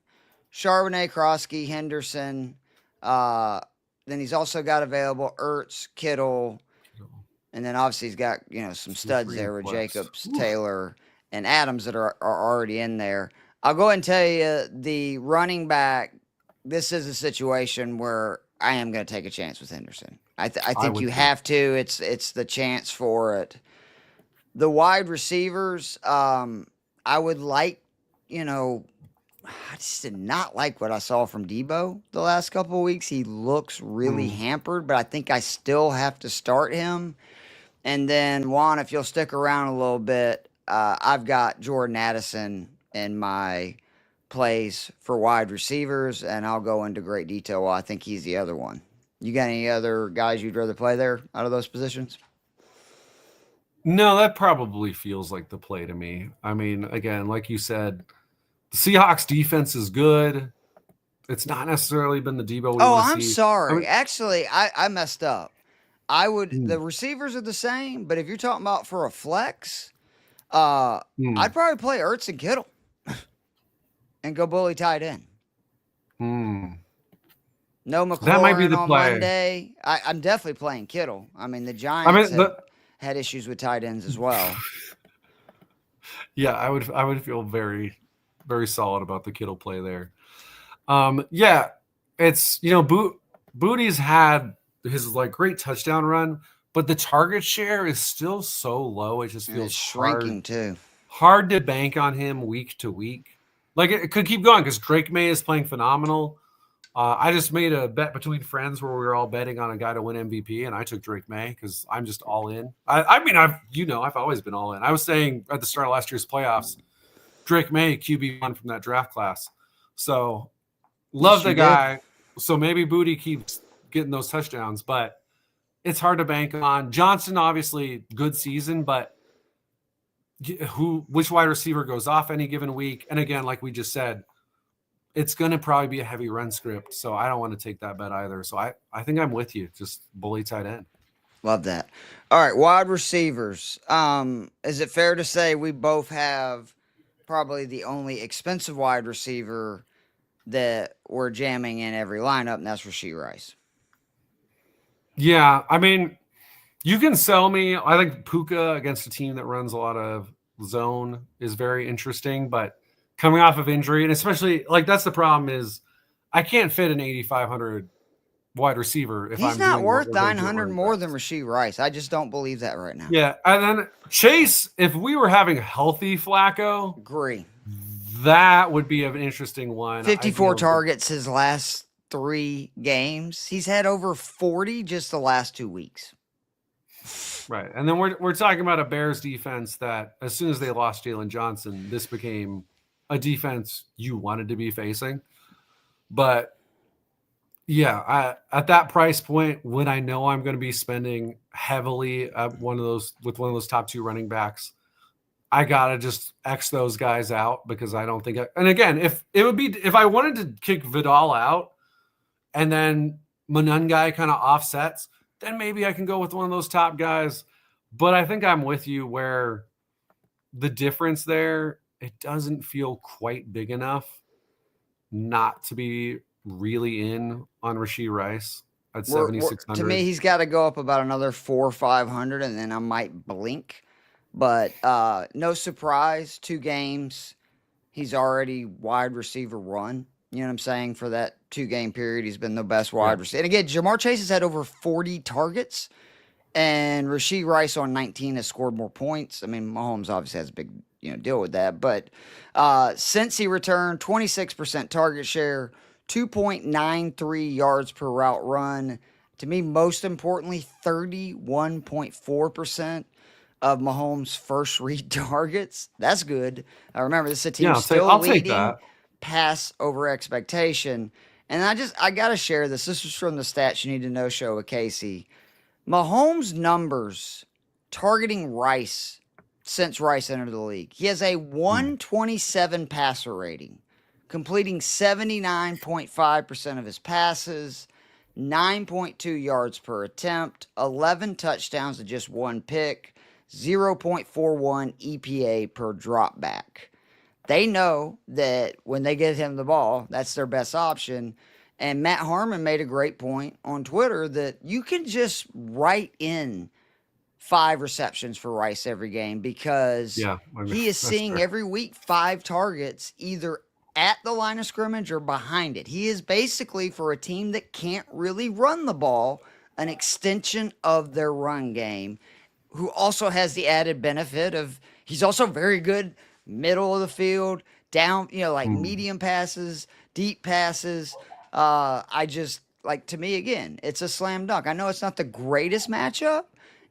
Charbonnet, Krosky, Henderson. Then he's also got available Ertz, Kittle, and then obviously he's got some studs there with Jacobs, Taylor, and Adams that are already in there. I'll go ahead and tell you the running back. This is a situation where I am going to take a chance with Henderson. I I think would you too. have to. It's the chance for it. The wide receivers, I would like, you know, I just did not like what I saw from Debo the last couple of weeks. He looks really Mm. hampered, but I think I still have to start him. And then Juan, if you'll stick around a little bit, I've got Jordan Addison in my plays for wide receivers, and I'll go into great detail why I think he's the other one. You got any other guys you'd rather play there out of those positions? No, that probably feels like the play to me. I mean, again, like you said, the Seahawks defense is good. It's not necessarily been the Debo we Oh, want to I'm see. I sorry. mean, Actually, I messed up. The mm, receivers are the same, but if you're talking about for a flex, mm, I'd probably play Ertz and Kittle and go bully tight end. mm. No That might be McLaurin the on play. Monday. I'm definitely playing Kittle. I mean, the I Giants mean, had issues with tight ends as well. yeah, I would feel very, very solid about the Kittle play there. Yeah, it's Booty's had his like great touchdown run, but the target share is still so low. It just And it's feels hard shrinking too. hard to bank on him week to week. Like it could keep going because Drake May is playing phenomenal. I just made a bet between friends where we were all betting on a guy to win MVP, and I took Drake May because I'm just all in. I mean, I've always been all in. I was saying at the start of last year's playoffs, Drake May QB1 from that draft class. So love Yes, the you did. guy. So maybe Booty keeps getting those touchdowns, but it's hard to bank on. Johnson, obviously, good season, but which wide receiver goes off any given week? And again, like we just said, it's going to probably be a heavy run script. So I don't want to take that bet either. So I think I'm with you. Just bully tight end. Love that. All right, wide receivers. Is it fair to say we both have probably the only expensive wide receiver that we're jamming in every lineup, and that's Rashee Rice? Yeah. I mean, you can sell me. I think Puka against a team that runs a lot of zone is very interesting, but coming off of injury, and especially like that's the problem is I can't fit an 8,500 wide receiver if He's I'm not doing what worth we're going to do at 900 running more than backs. Rashee Rice. I just don't believe that right now. Yeah, and then Chase, if we were having a healthy Flacco, Agree. that would be an interesting one. I'd be 54 able to, targets his last 3 games. He's had over 40 just the last 2 weeks. right. And then we're talking about a Bears defense that as soon as they lost Jalen Johnson, this became a defense you wanted to be facing. But yeah, at that price point, when I know I'm going to be spending heavily at one of those top two running backs, I gotta just X those guys out because I don't think. And again, if I wanted to kick Vidal out and then Monungai kind of offsets, then maybe I can go with one of those top guys. But I think I'm with you where the difference there, it doesn't feel quite big enough not to be really in on Rashee Rice at To me, 7,600. he's got to go up about another 400 or 500, and then I might blink. But no surprise, 2 games, he's already wide receiver one. You know what I'm saying? For that 2 game period, he's been the best Yeah. wide receiver. And again, Jamar Chase has had over 40 targets, and Rashee Rice on 19 has scored more points. I mean, Mahomes obviously has a big deal with that. But since he returned, 26% target share, 2.93 yards per route run. To me, most importantly, 31.4% of Mahomes' first read targets. That's good. Remember, this is a team Yeah, still I'll take leading that. pass over expectation. And I got to share this. This is from the Stats You Need to Know show with Casey. Mahomes' numbers targeting Rice since Rice entered the league. He has a 127 passer rating, completing 79.5% of his passes, 9.2 yards per attempt, 11 touchdowns to just 1 pick, 0.41 EPA per drop back. They know that when they get him the ball, that's their best option. And Matt Harmon made a great point on Twitter that you can just write in 5 receptions for Rice every game because Yeah, I mean, he is that's seeing fair. every week 5 targets either at the line of scrimmage or behind it. He is basically, for a team that can't really run the ball, an extension of their run game, who also has the added benefit of he's also very good middle of the field, down, like medium passes, deep passes. I just like, to me, again, it's a slam dunk. I know it's not the greatest matchup,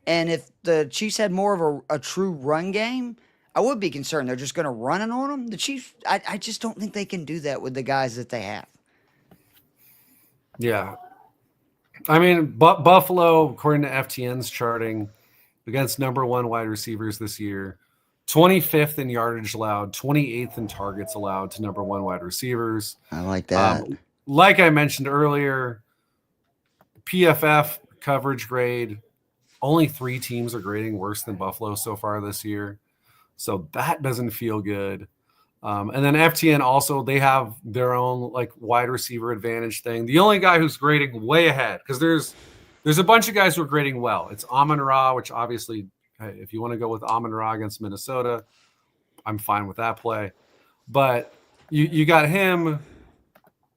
and if the Chiefs had more of a true run game, I would be concerned. They're just going to run it on them. The Chiefs, I just don't think they can do that with the guys that they have. Yeah. I mean, Buffalo, according to FTN's charting, against number 1 wide receivers this year, 25th in yardage allowed, 28th in targets allowed to number 1 wide receivers. I like that. Like I mentioned earlier, PFF coverage grade, only 3 teams are grading worse than Buffalo so far this year. So that doesn't feel good. And then FTN also, they have their own like wide receiver advantage thing. The only guy who's grading way ahead, because there's a bunch of guys who are grading well. It's Amon-Ra, which obviously, if you want to go with Amon-Ra against Minnesota, I'm fine with that play. But you got him.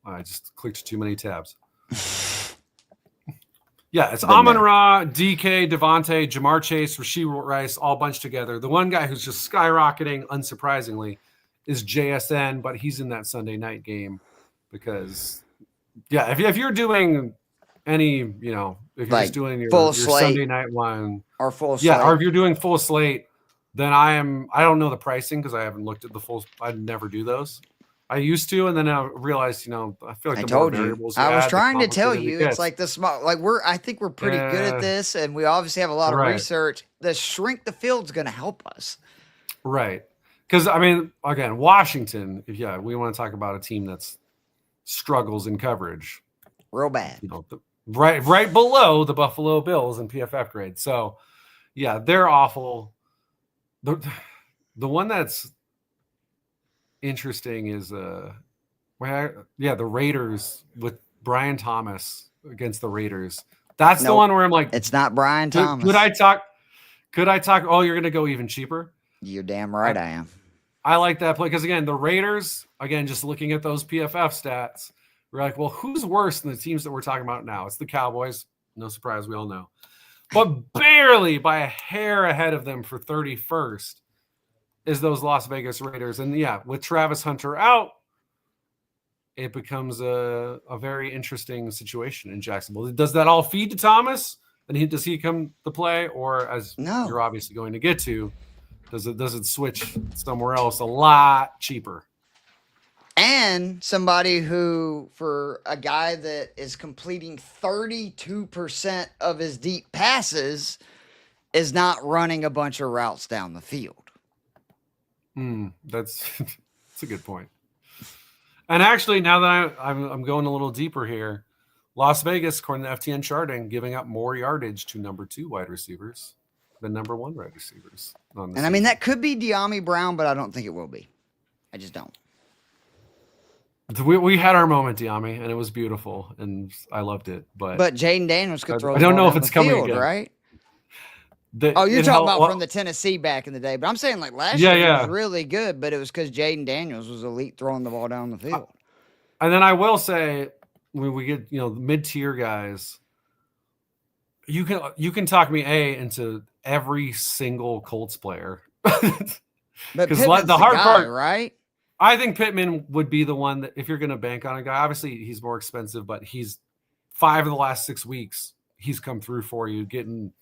I just clicked too many tabs. Yeah, it's Amon-Ra, DK, Devontae, Jamar Chase, Rashee Rice, all bunched together. The one guy who's just skyrocketing, unsurprisingly, is JSN, but he's in that Sunday night game because, yeah, if you're doing any, if you're like just doing your slate, Sunday night one or full slate, yeah, or if you're doing full slate, then I don't know the pricing because I haven't looked at the full. I never do those. I used to, and then I realized, I feel like I the told more you. variables I was add, trying the to tell complicated you, it gets. it's like the small. Like I think we're pretty good at this, and we obviously have a lot of research. The shrink the field's going to help us, right? Because I mean, again, Washington. Yeah, we want to talk about a team that's struggles in coverage, real bad. Right below the Buffalo Bills in PFF grade. So, yeah, they're awful. The one that's interesting is the Raiders with Brian Thomas against the Raiders. That's the one where I'm like, it's not Brian Thomas. Could I talk? Oh, you're going to go even cheaper? You're damn right I am. I like that play because, again, the Raiders, again, just looking at those PFF stats, we're like, well, who's worse than the teams that we're talking about now? It's the Cowboys. No surprise, we all know. But barely by a hair ahead of them for 31st is those Las Vegas Raiders. And, yeah, with Travis Hunter out, it becomes a very interesting situation in Jacksonville. Does that all feed to Thomas? And does he come to play? Or, as you're obviously going to get to, does it switch somewhere else a lot cheaper? And somebody who, for a guy that is completing 32% of his deep passes, is not running a bunch of routes down the field. That's a good point. And actually, now that I'm going a little deeper here, Las Vegas, according to FTN charting, giving up more yardage to number 2 wide receivers than number 1 wide receivers. And I mean, that could be De'Ami Brown, but I don't think it will be. I just don't. We had our moment, De'Ami, and it was beautiful, and I loved it. But Jaden Daniels could throw. I don't know if it's coming field, again, right? You're talking about from the Tennessee back in the day, but I'm saying like last year he was really good, but it was because Jaden Daniels was elite throwing the ball down the field. And then I will say, when we get mid-tier guys, you can talk me into every single Colts player. But Pittman's the hard part, right? I think Pittman would be the one that, if you're going to bank on a guy, obviously he's more expensive, but he's 5 of the last 6 weeks he's come through for you. Getting,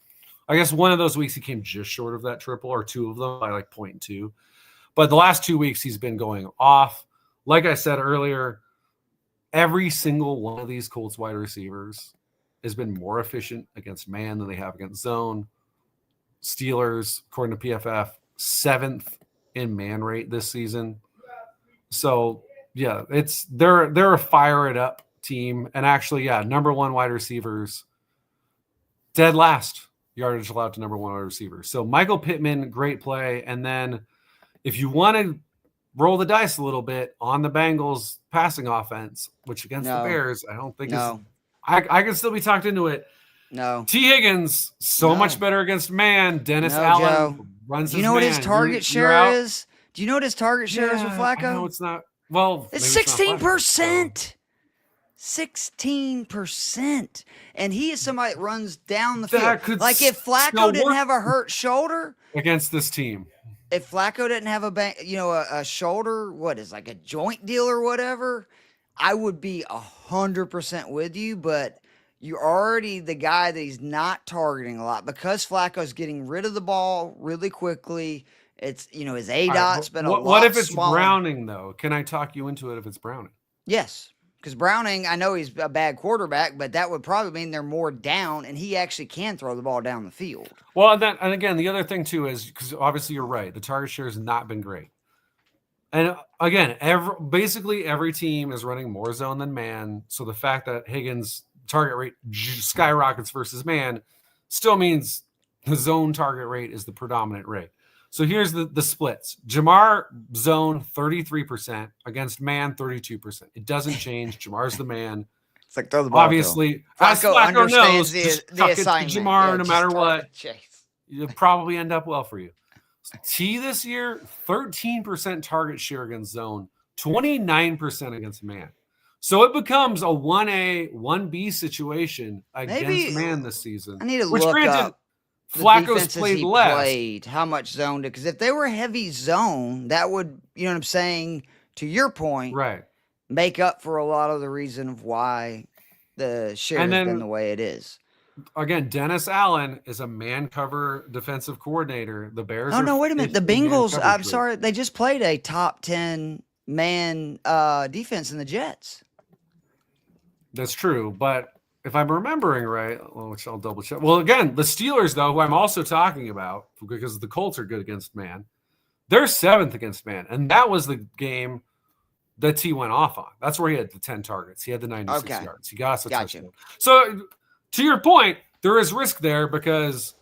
I guess one of those weeks he came just short of that triple, or 2 of them by like 0.2. But the last 2 weeks he's been going off. Like I said earlier, every single one of these Colts wide receivers has been more efficient against man than they have against zone. Steelers, according to PFF, 7th in man rate this season. So yeah, they're a fire it up team. And actually, yeah, number 1 wide receivers, dead last yardage allowed to number 1 wide receivers. So Michael Pittman, great play. And then if you want to roll the dice a little bit on the Bengals passing offense, which against the Bears, I don't think I can still be talked into it. No. T. Higgins, so much better against man. Dennis No, Allen Joe. runs Do you his know what man. his target share is? Do you know what his target share is with Flacco? I know it's not. Well, it's maybe 16%. 16%. And he is somebody that runs down the field. Like if Flacco didn't have a hurt shoulder against this team. If Flacco didn't have a shoulder, what is like a joint deal or whatever, I would be 100% with you, but you're already the guy that he's not targeting a lot because Flacco's getting rid of the ball really quickly. It's, his ADOT's been a lot What if it's smaller. Browning, though? Can I talk you into it if it's Browning? Yes, because Browning, I know he's a bad quarterback, but that would probably mean they're more down, and he actually can throw the ball down the field. Well, and again, the other thing, too, is because obviously you're right. The target share has not been great. And again, basically every team is running more zone than man. So the fact that Higgins' target rate skyrockets versus man still means the zone target rate is the predominant rate. So here's the splits. Jamar zone 33% against man 32%. It doesn't change. Jamar's the man. It's like throw the ball. Obviously, Flacco understands knows, the assignment. Jamar, no matter what, you'll probably end up well for you. T this year, 13% target share against zone, 29% against man. So it becomes a 1A, 1B situation against man this season. I need to look up Flacco's played less. How much zone did? Because if they were heavy zone, that would, you know what I'm saying, to your point, right, make up for a lot of the reason of why the share has been the way it is. Again, Dennis Allen is a man cover defensive coordinator. The Bears. Oh, no, wait a minute. The Bengals, I'm sorry, they just played a top 10 man defense in the Jets. That's true, but if I'm remembering right, which I'll double check. Well, again, the Steelers, though, who I'm also talking about, because the Colts are good against man, they're 7th against man. And that was the game that T went off on. That's where he had the 10 targets. He had the 96 yards. He got us a touchdown. So, to your point, there is risk there because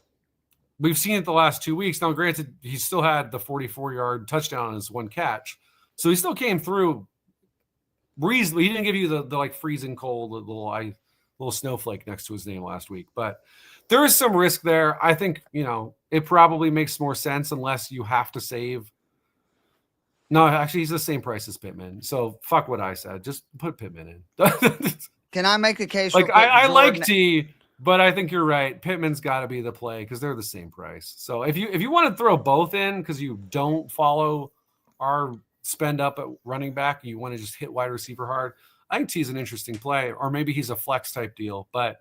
we've seen it the last 2 weeks. Now, granted, he still had the 44-yard touchdown on his one catch. So he still came through reasonably. He didn't give you the like freezing cold, little snowflake next to his name last week. But there is some risk there. I think, it probably makes more sense unless you have to save. No, actually, he's the same price as Pittman. So fuck what I said. Just put Pittman in. Can I make the case? Like I like T, but I think you're right. Pittman's got to be the play because they're the same price. So if you want to throw both in because you don't follow our spend up at running back, you want to just hit wide receiver hard, I think T's an interesting play, or maybe he's a flex type deal. But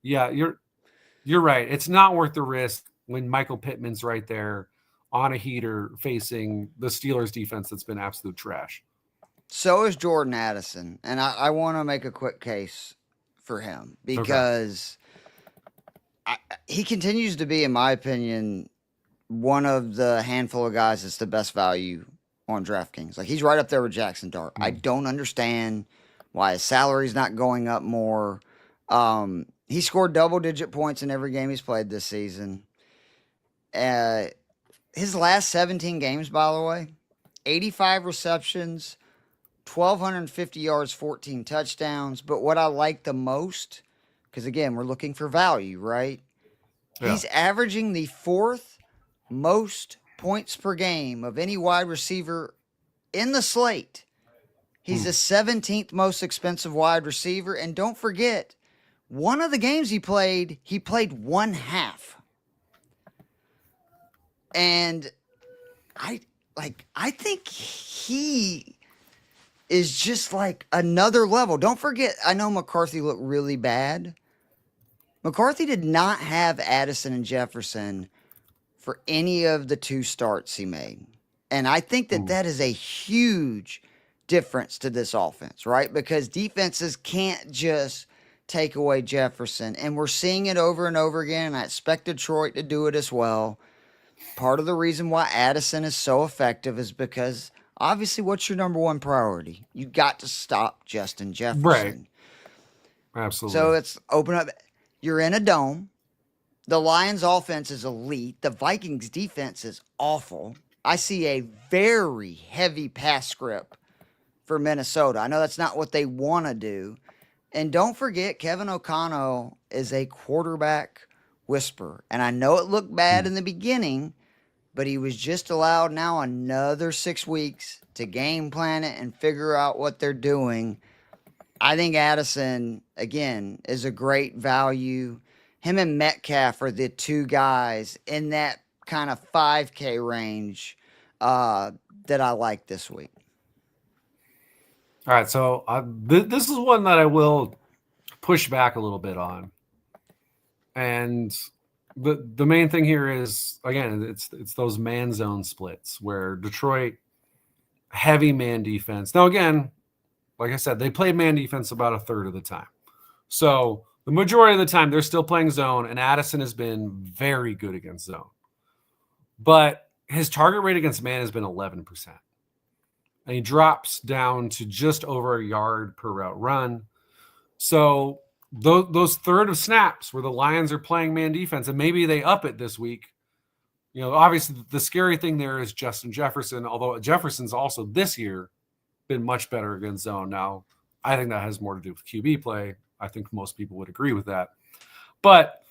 yeah, you're right. It's not worth the risk when Michael Pittman's right there on a heater facing the Steelers defense that's been absolute trash. So is Jordan Addison, and I want to make a quick case for him because he continues to be, in my opinion, one of the handful of guys that's the best value on DraftKings. Like, he's right up there with Jackson Dart. I don't understand why his salary's not going up more. He scored double-digit points in every game he's played this season. His last 17 games, by the way, 85 receptions, 1,250 yards, 14 touchdowns. But what I like the most, because, again, we're looking for value, right? Yeah. He's averaging the 4th most points per game of any wide receiver in the slate. He's the 17th most expensive wide receiver. And don't forget, one of the games he played one half. And I think he is just like another level. Don't forget, I know McCarthy looked really bad. McCarthy did not have Addison and Jefferson for any of the 2 starts he made. And I think that is a huge difference to this offense, right? Because defenses can't just take away Jefferson. And we're seeing it over and over again. And I expect Detroit to do it as well. Part of the reason why Addison is so effective is because, obviously, what's your number one priority? You got to stop Justin Jefferson. Right. Absolutely. So it's open up. You're in a dome. The Lions' offense is elite. The Vikings' defense is awful. I see a very heavy pass script for Minnesota. I know that's not what they want to do, And don't forget, Kevin O'Connell is a quarterback whisperer. And I know it looked bad in the beginning, but he was just allowed now another 6 weeks to game plan it and figure out what they're doing. I think Addison, again, is a great value. Him and Metcalf are the two guys in that kind of 5K range that I like this week. All right, so this is one that I will push back a little bit on, and the main thing here is, again, it's those man zone splits where Detroit heavy man defense. Now, again, like I said, they play man defense about a third of the time, so the majority of the time they're still playing zone, and Addison has been very good against zone, but his target rate against man has been 11%. And he drops down to just over a yard per route run. So those third of snaps where the Lions are playing man defense, and maybe they up it this week. You know, obviously the scary thing there is Justin Jefferson, although Jefferson's also this year been much better against zone. Now, I think that has more to do with QB play. I think most people would agree with that. But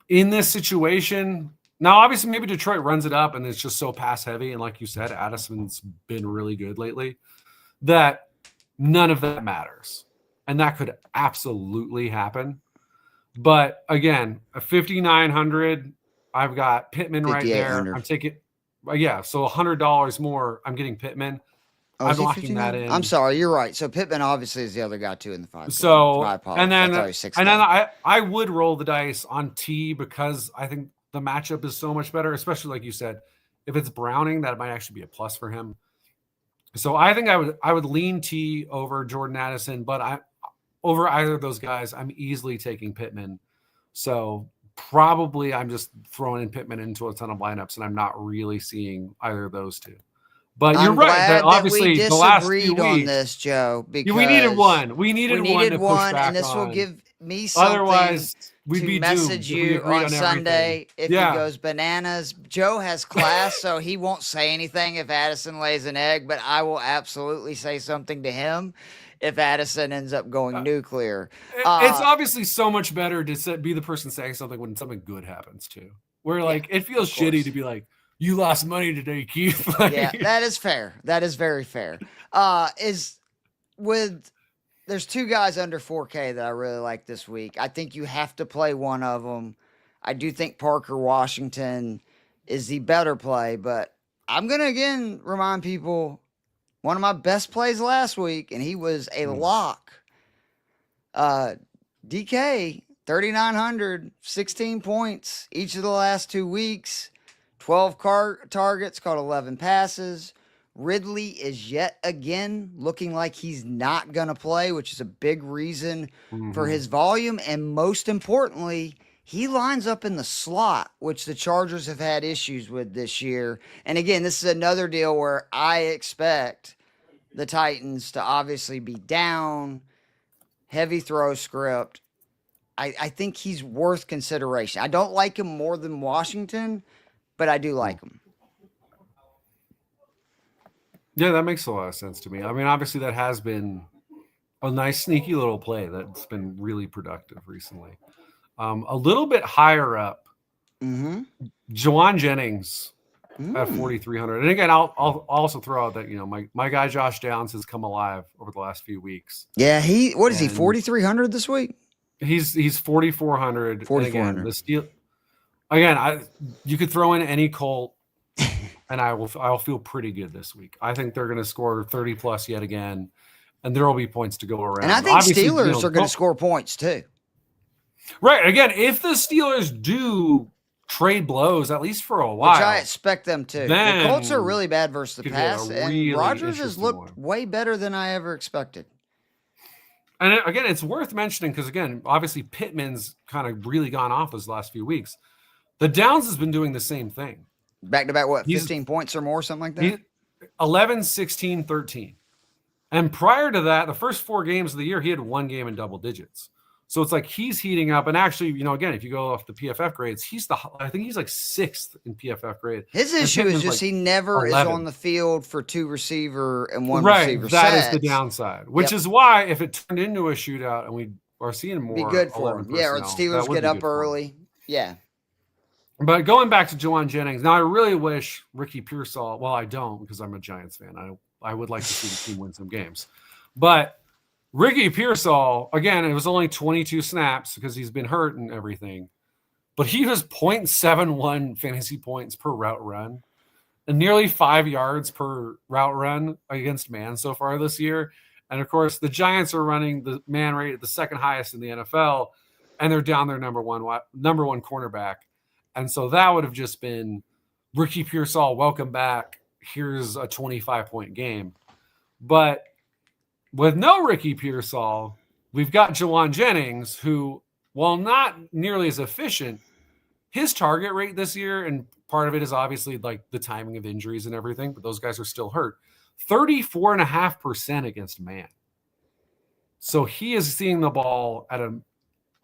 in this situation, now, obviously, maybe Detroit runs it up and it's just so pass heavy. And like you said, Addison's been really good lately that none of that matters. And that could absolutely happen. But again, a 5,900, I've got Pittman right there. I'm taking, so $100 more. I'm getting Pittman. I'm locking that in. I'm sorry, you're right. So Pittman obviously is the other guy too in the 5. So, my apologies. and then I would roll the dice on T because I think the matchup is so much better, especially like you said, if it's Browning, that might actually be a plus for him. So I think I would lean T over Jordan Addison, but over either of those guys, I'm easily taking Pittman. So probably I'm just throwing in Pittman into a ton of lineups, and I'm not really seeing either of those two. But you're right. That obviously we the last few disagreed on weeks, this, Joe. Because we needed one. We needed one to push back and this on. will give me something. Otherwise, we'd to be message doomed. you on Sunday if he goes bananas. Joe has class, so he won't say anything if Addison lays an egg, but I will absolutely say something to him if Addison ends up going nuclear. It's obviously so much better to be the person saying something when something good happens too. Where it feels shitty to be like, you lost money today, Keith. Yeah, that is fair. That is very fair. There's two guys under 4K that I really like this week. I think you have to play one of them. I do think Parker Washington is the better play, but I'm going to again remind people one of my best plays last week, and he was a lock. DK, 3,900, 16 points each of the last 2 weeks, 12 targets, caught 11 passes. Ridley is yet again looking like he's not going to play, which is a big reason for his volume. And most importantly, he lines up in the slot, which the Chargers have had issues with this year. And again, this is another deal where I expect the Titans to obviously be down, heavy throw script. I think he's worth consideration. I don't like him more than Washington, but I do like him. Yeah, that makes a lot of sense to me. I mean, obviously that has been a nice sneaky little play that's been really productive recently. A little bit higher up, Jawan Jennings at 4,300. And again, I'll also throw out that, my guy Josh Downs has come alive over the last few weeks. Yeah, he 4,300 this week? He's 4,400. 4,400. The steal. Again, you could throw in any Colt, and I'll feel pretty good this week. I think they're going to score 30 plus yet again, and there will be points to go around. And I think Steelers are going to score points too. Right. Again, if the Steelers do trade blows, at least for a while, which I expect them to. The Colts are really bad versus the pass, and Rodgers has looked way better than I ever expected. And again, it's worth mentioning because, again, obviously Pittman's kind of really gone off those last few weeks. The Downs has been doing the same thing. Back-to-back, 15 points or more, something like that? 11, 16, 13. And prior to that, the first 4 games of the year, he had one game in double digits. So it's like he's heating up. And actually, again, if you go off the PFF grades, I think he's like 6th in PFF grade. His And issue is Pittman's just like he never is 11th. on the field for 2 receiver and 1 Right. receiver That is sets. the downside, which is why if it turned into a shootout and we are seeing more Be good for 11 him. Yeah, or the personnel, Steelers get up early. Yeah. But going back to Jawan Jennings, now I really wish Ricky Pearsall. Well, I don't because I'm a Giants fan. I would like to see the team win some games, but Ricky Pearsall, again, it was only 22 snaps because he's been hurt and everything, but he was 0.71 fantasy points per route run and nearly 5 yards per route run against man so far this year. And of course, the Giants are running the man rate at the second highest in the NFL, and they're down their number one cornerback. And so that would have just been Ricky Pearsall, welcome back. Here's a 25-point game. But with no Ricky Pearsall, we've got Jawan Jennings, who, while not nearly as efficient, his target rate this year, and part of it is obviously like the timing of injuries and everything, but those guys are still hurt, 34.5% against man. So he is seeing the ball at an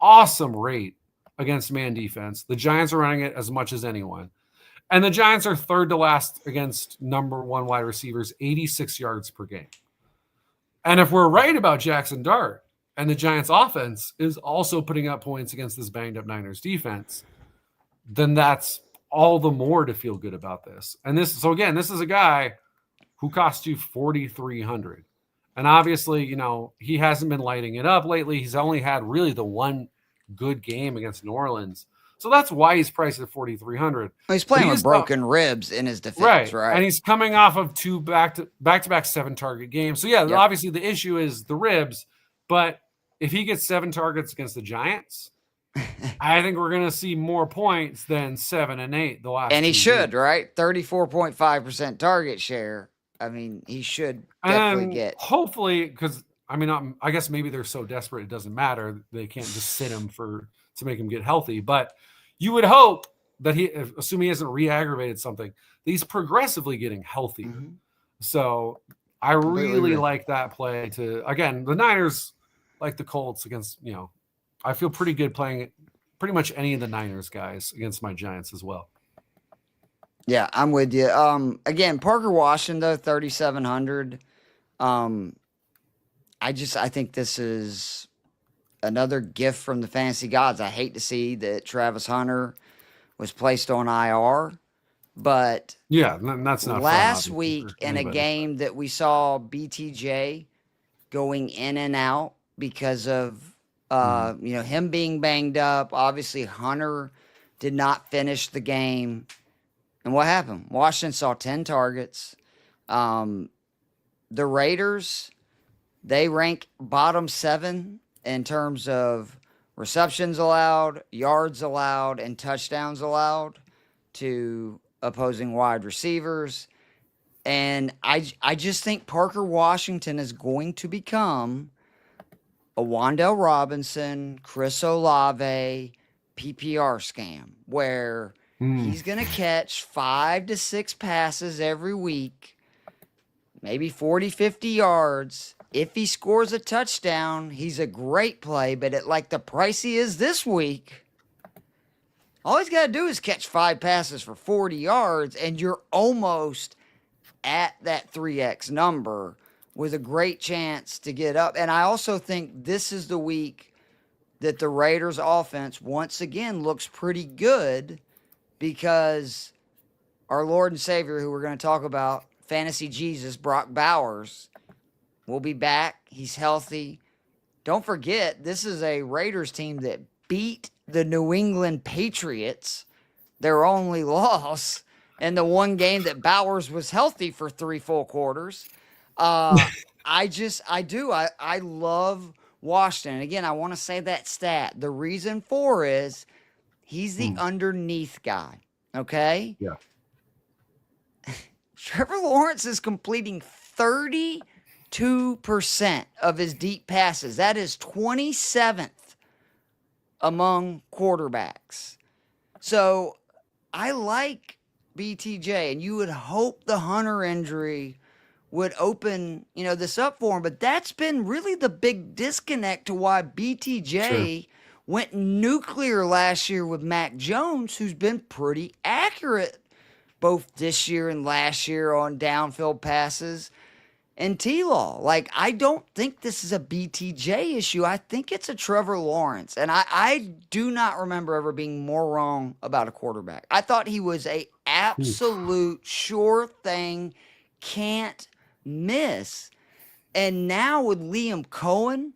awesome rate against man defense. The Giants are running it as much as anyone. And the Giants are third to last against number 1 wide receivers, 86 yards per game. And if we're right about Jackson Dart and the Giants offense is also putting up points against this banged up Niners defense, then that's all the more to feel good about this. And this is a guy who cost you $4,300. And obviously, he hasn't been lighting it up lately. He's only had really the one good game against New Orleans. So that's why he's priced at $4,300. He's playing with broken ribs in his defense, right? And he's coming off of 2 back-to-back 7-target games. So, yeah, obviously the issue is the ribs. But if he gets 7 targets against the Giants, I think we're going to see more points than 7 and 8 the last. And he should, games. Right? 34.5% target share. I mean, he should definitely get. Hopefully, because I guess maybe they're so desperate it doesn't matter. They can't just sit him to make him get healthy. But you would hope that assuming he hasn't re-aggravated something, that he's progressively getting healthier. Mm-hmm. So I really like that play. Again, the Niners, like the Colts against, I feel pretty good playing pretty much any of the Niners guys against my Giants as well. Yeah, I'm with you. Again, Parker Washington, though, 3,700. I think this is another gift from the fantasy gods. I hate to see that Travis Hunter was placed on IR, but yeah, that's not last week in a game that we saw BTJ going in and out because of him being banged up. Obviously, Hunter did not finish the game. And what happened? Washington saw 10 targets. The Raiders, they rank bottom 7 in terms of receptions allowed, yards allowed, and touchdowns allowed to opposing wide receivers. And I just think Parker Washington is going to become a Wan'Dale Robinson, Chris Olave PPR scam, where he's going to catch 5 to 6 passes every week, maybe 40, 50 yards. If he scores a touchdown, he's a great play, but at like the price he is this week, all he's got to do is catch 5 passes for 40 yards, and you're almost at that 3X number with a great chance to get up. And I also think this is the week that the Raiders offense once again looks pretty good, because our Lord and Savior, who we're going to talk about, Fantasy Jesus, Brock Bowers, will be back. He's healthy. Don't forget, this is a Raiders team that beat the New England Patriots, their only loss, and the one game that Bowers was healthy for 3 full quarters. I love Washington. Again, I want to say that stat. The reason for is he's the underneath guy, okay? Yeah. Trevor Lawrence is completing 32% of his deep passes. That is 27th among quarterbacks. So I like BTJ, and you would hope the Hunter injury would open, this up for him. But that's been really the big disconnect to why BTJ went nuclear last year with Mac Jones, who's been pretty accurate both this year and last year on downfield passes. And T-Law, I don't think this is a BTJ issue. I think it's a Trevor Lawrence. And I do not remember ever being more wrong about a quarterback. I thought he was a absolute sure thing, can't miss. And now with Liam Cohen,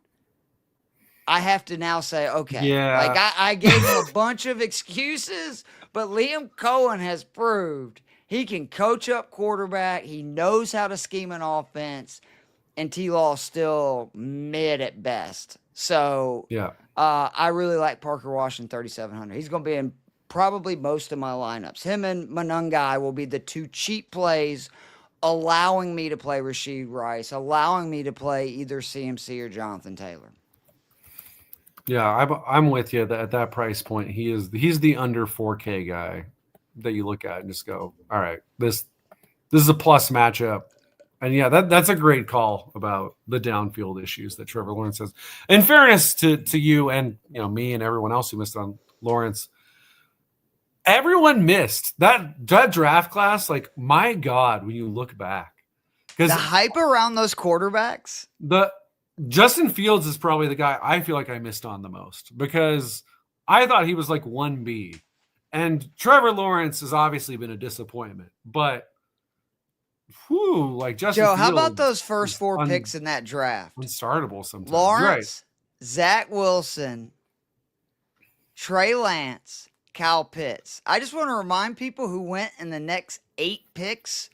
I have to now say, okay. Yeah. I gave him a bunch of excuses, but Liam Cohen has proved he can coach up quarterback. He knows how to scheme an offense, and T-Law is still mid at best. So I really like Parker Washington 3,700. He's going to be in probably most of my lineups. Him and Monungai will be the two cheap plays, allowing me to play Rashid Rice, allowing me to play either CMC or Jonathan Taylor. Yeah, I'm with you at that price point. He's the under 4K guy that you look at and just go, all right, this is a plus matchup. And yeah, that's a great call about the downfield issues that Trevor Lawrence has. In fairness to you and me and everyone else who missed on Lawrence, everyone missed that draft class. My God, when you look back, because the hype around those quarterbacks, Justin Fields is probably the guy I feel like I missed on the most, because I thought he was 1B. And Trevor Lawrence has obviously been a disappointment, but Justin Joe, Fields, how about those first four picks in that draft? Unstartable sometimes. Lawrence, Zach Wilson, Trey Lance, Kyle Pitts. I just want to remind people who went in the next 8 picks.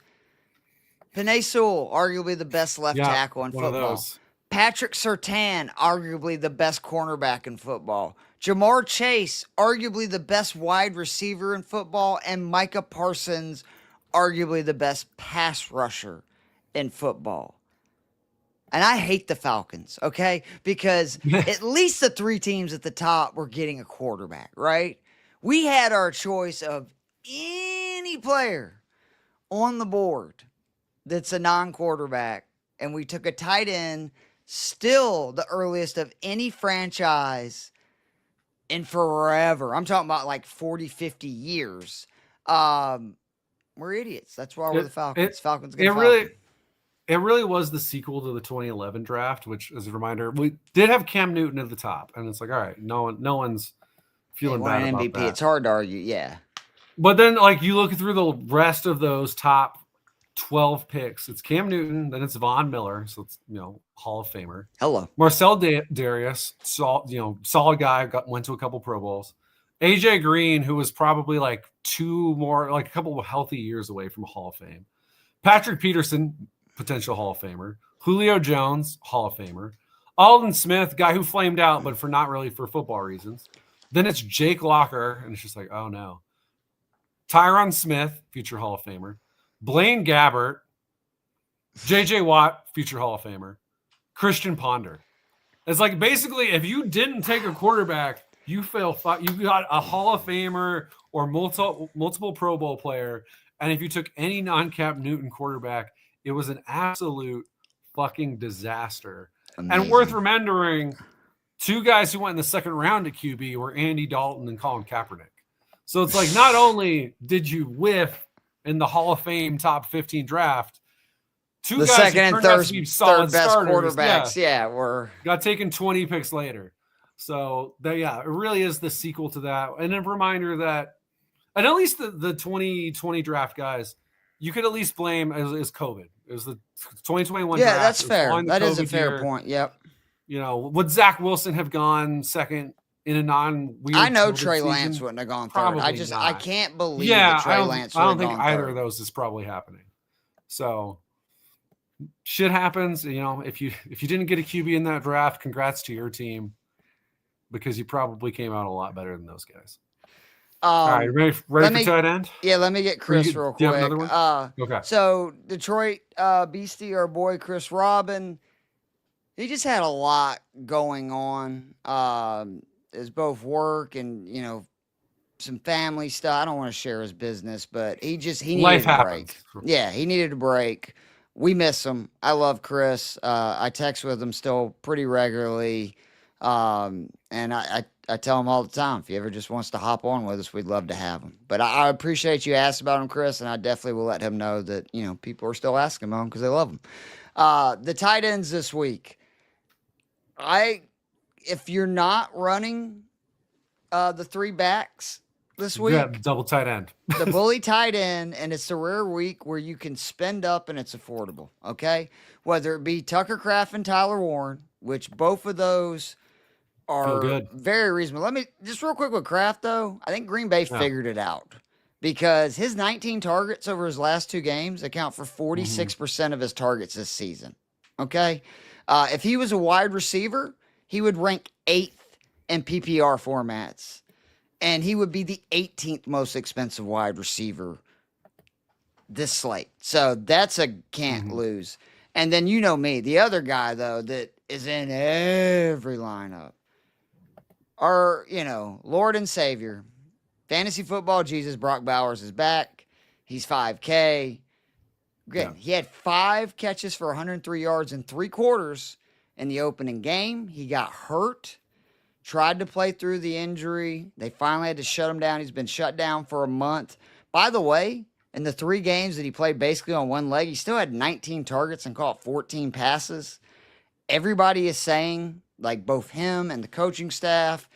Penei Sewell, arguably the best left tackle in football. Patrick Surtain, arguably the best cornerback in football. Jamar Chase, arguably the best wide receiver in football. And Micah Parsons, arguably the best pass rusher in football. And I hate the Falcons, okay? Because at least the 3 teams at the top were getting a quarterback, right? We had our choice of any player on the board that's a non-quarterback, and we took a tight end, still the earliest of any franchise in forever. I'm talking about 40, 50 years. We're idiots. That's why we're the Falcons. Falcons get Falcons. It really was the sequel to the 2011 draft, which, as a reminder, we did have Cam Newton at the top, and it's all right, no one's feeling bad about MVP. that. It's hard to argue, yeah. But then, you look through the rest of those top 12 picks. It's Cam Newton, then it's Von Miller, so it's Hall of Famer. Hello, Marcel Darius, solid guy, went to a couple Pro Bowls. AJ Green, who was probably a couple of healthy years away from a Hall of Fame. Patrick Peterson, potential Hall of Famer. Julio Jones, Hall of Famer. Aldon Smith, guy who flamed out, but not really for football reasons. Then it's Jake Locker, and it's just oh no. Tyron Smith, future Hall of Famer. Blaine Gabbert, J.J. Watt, future Hall of Famer. Christian Ponder. It's basically, if you didn't take a quarterback, you fail. You got a Hall of Famer or multiple Pro Bowl player, and if you took any non-Cap Newton quarterback, it was an absolute fucking disaster. Amazing. And worth remembering, 2 guys who went in the second round at QB were Andy Dalton and Colin Kaepernick. So it's not only did you whiff in the Hall of Fame top 15 draft, 2 the guys second and third best starters, quarterbacks, got taken 20 picks later. So it really is the sequel to that. And a reminder that, and at least the 2020 draft guys, you could at least blame as COVID. It was the 2021 draft. Yeah, that's fair. That is a fair point. Yep. Would Zach Wilson have gone second in a non-weird? I know COVID Trey season? Lance wouldn't have gone third. Probably I can't believe that Trey Lance would have gone third. I don't think either of those is probably happening. So shit happens. If you didn't get a QB in that draft, congrats to your team, because you probably came out a lot better than those guys. All right, ready for tight end? Yeah, let me get Chris real quick. Do you have another one? Okay. So Detroit Beastie, our boy Chris Robin, he just had a lot going on. Is both work and some family stuff. I don't want to share his business, but he needed Life a happens. break. Yeah, he needed a break. we miss him. I love Chris. I text with him still pretty regularly. And I tell him all the time, if he ever just wants to hop on with us, we'd love to have him. But I appreciate you asked about him, Chris, and I definitely will let him know that, people are still asking about him because they love him. The tight ends this week. If you're not running the 3 backs this week, Yeah, double tight end. the bully tight end, and it's a rare week where you can spend up and it's affordable, okay? Whether it be Tucker Kraft and Tyler Warren, which both of those are good. very reasonable. Let me just real quick with Kraft, though. I think Green Bay figured it out because his 19 targets over his last 2 games account for 46% of his targets this season, okay? If he was a wide receiver, he would rank 8th in PPR formats. And he would be the 18th most expensive wide receiver this slate. So that's a can't lose. And then you know me, the other guy, though, that is in every lineup. Our, Lord and Savior, fantasy football Jesus, Brock Bowers is back. He's 5K. Again, he had 5 catches for 103 yards in 3 quarters in the opening game. He got hurt. Tried to play through the injury. They finally had to shut him down. He's been shut down for a month. By the way, in the 3 games that he played basically on one leg, he still had 19 targets and caught 14 passes. Everybody is saying, like both him and the coaching staff,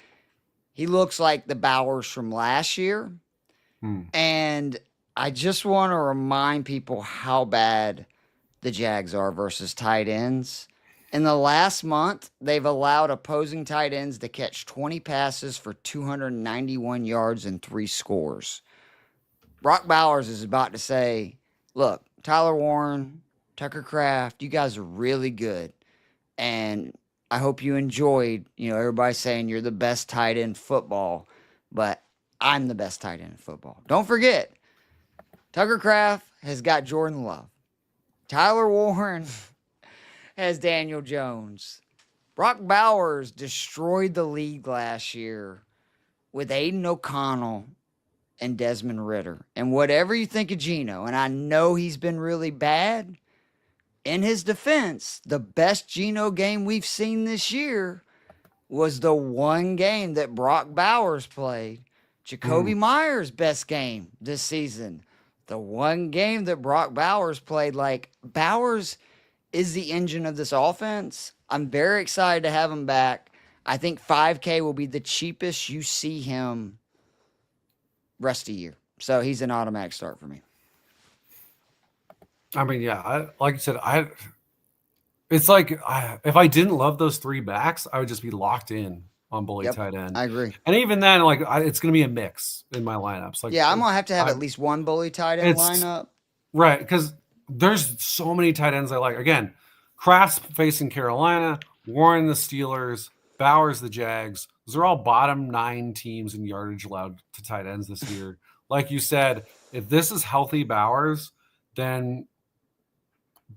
he looks like the Bowers from last year. And I just want to remind people how bad the Jags are versus tight ends. In the last month, they've allowed opposing tight ends to catch 20 passes for 291 yards and 3 scores. Brock Bowers is about to say, look, Tyler Warren, Tucker Kraft, you guys are really good. And I hope you enjoyed, everybody saying you're the best tight end in football, but I'm the best tight end in football. Don't forget, Tucker Kraft has got Jordan Love. Tyler Warren has Daniel Jones. Brock Bowers destroyed the league last year with Aiden O'Connell and Desmond Ridder. And whatever you think of Geno, and I know he's been really bad, in his defense, the best Geno game we've seen this year was the one game that Brock Bowers played. Jacoby Myers' best game this season. The one game that Brock Bowers played, Bowers is the engine of this offense. I'm very excited to have him back. I think 5K will be the cheapest you see him rest of the year. So he's an automatic start for me. I mean, like you said, it's like if I didn't love those 3 backs, I would just be locked in on bully tight end. I agree. And even then, it's going to be a mix in my lineups. I'm going to have at least one bully tight end lineup. Right, because there's so many tight ends I like. Again, Kraft's facing Carolina, Warren the Steelers, Bowers the Jags. Those are all bottom 9 teams in yardage allowed to tight ends this year. Like you said, if this is healthy Bowers, then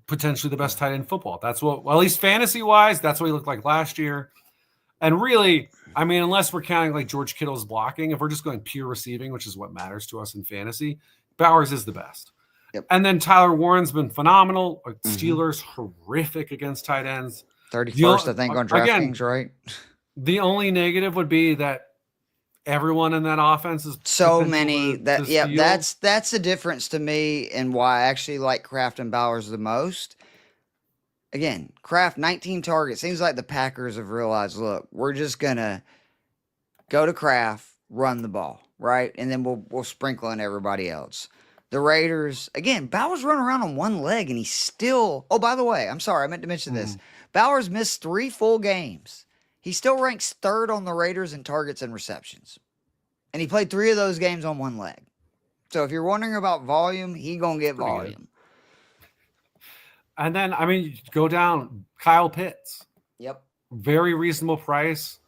potentially the best tight end in football. That's what, at least fantasy-wise, that's what he looked like last year. And really, I mean, unless we're counting like George Kittle's blocking, if we're just going pure receiving, which is what matters to us in fantasy, Bowers is the best. Yep. And then Tyler Warren's been phenomenal. Steelers horrific against tight ends. 31st, I think, on DraftKings, right? The only negative would be that everyone in that offense is so many. That's the difference to me and why I actually like Kraft and Bowers the most. Again, Kraft 19 targets. Seems like the Packers have realized, look, we're just gonna go to Kraft, run the ball, right, and then we'll sprinkle in everybody else. The Raiders, again, Bowers running around on one leg, and he's still... Oh, by the way, I'm sorry, I meant to mention this. Bowers missed 3 full games. He still ranks 3rd on the Raiders in targets and receptions. And he played 3 of those games on one leg. So if you're wondering about volume, he going to get volume. And then, I mean, go down, Kyle Pitts. Yep. Very reasonable price.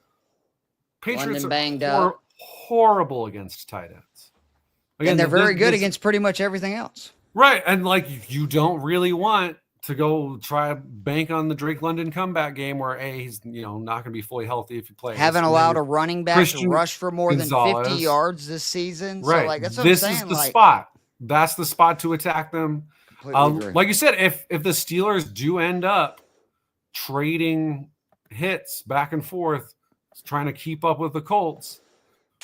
Patriots are horrible against tight ends. Again, and they're very good against pretty much everything else. Right. And you don't really want to go try to bank on the Drake London comeback game where he's not going to be fully healthy if he plays. Haven't allowed a running back to rush for more than 50 yards this season. Right. So that's what this I'm saying. Is the spot. That's the spot to attack them. completely agree. Like you said, if the Steelers do end up trading hits back and forth, trying to keep up with the Colts,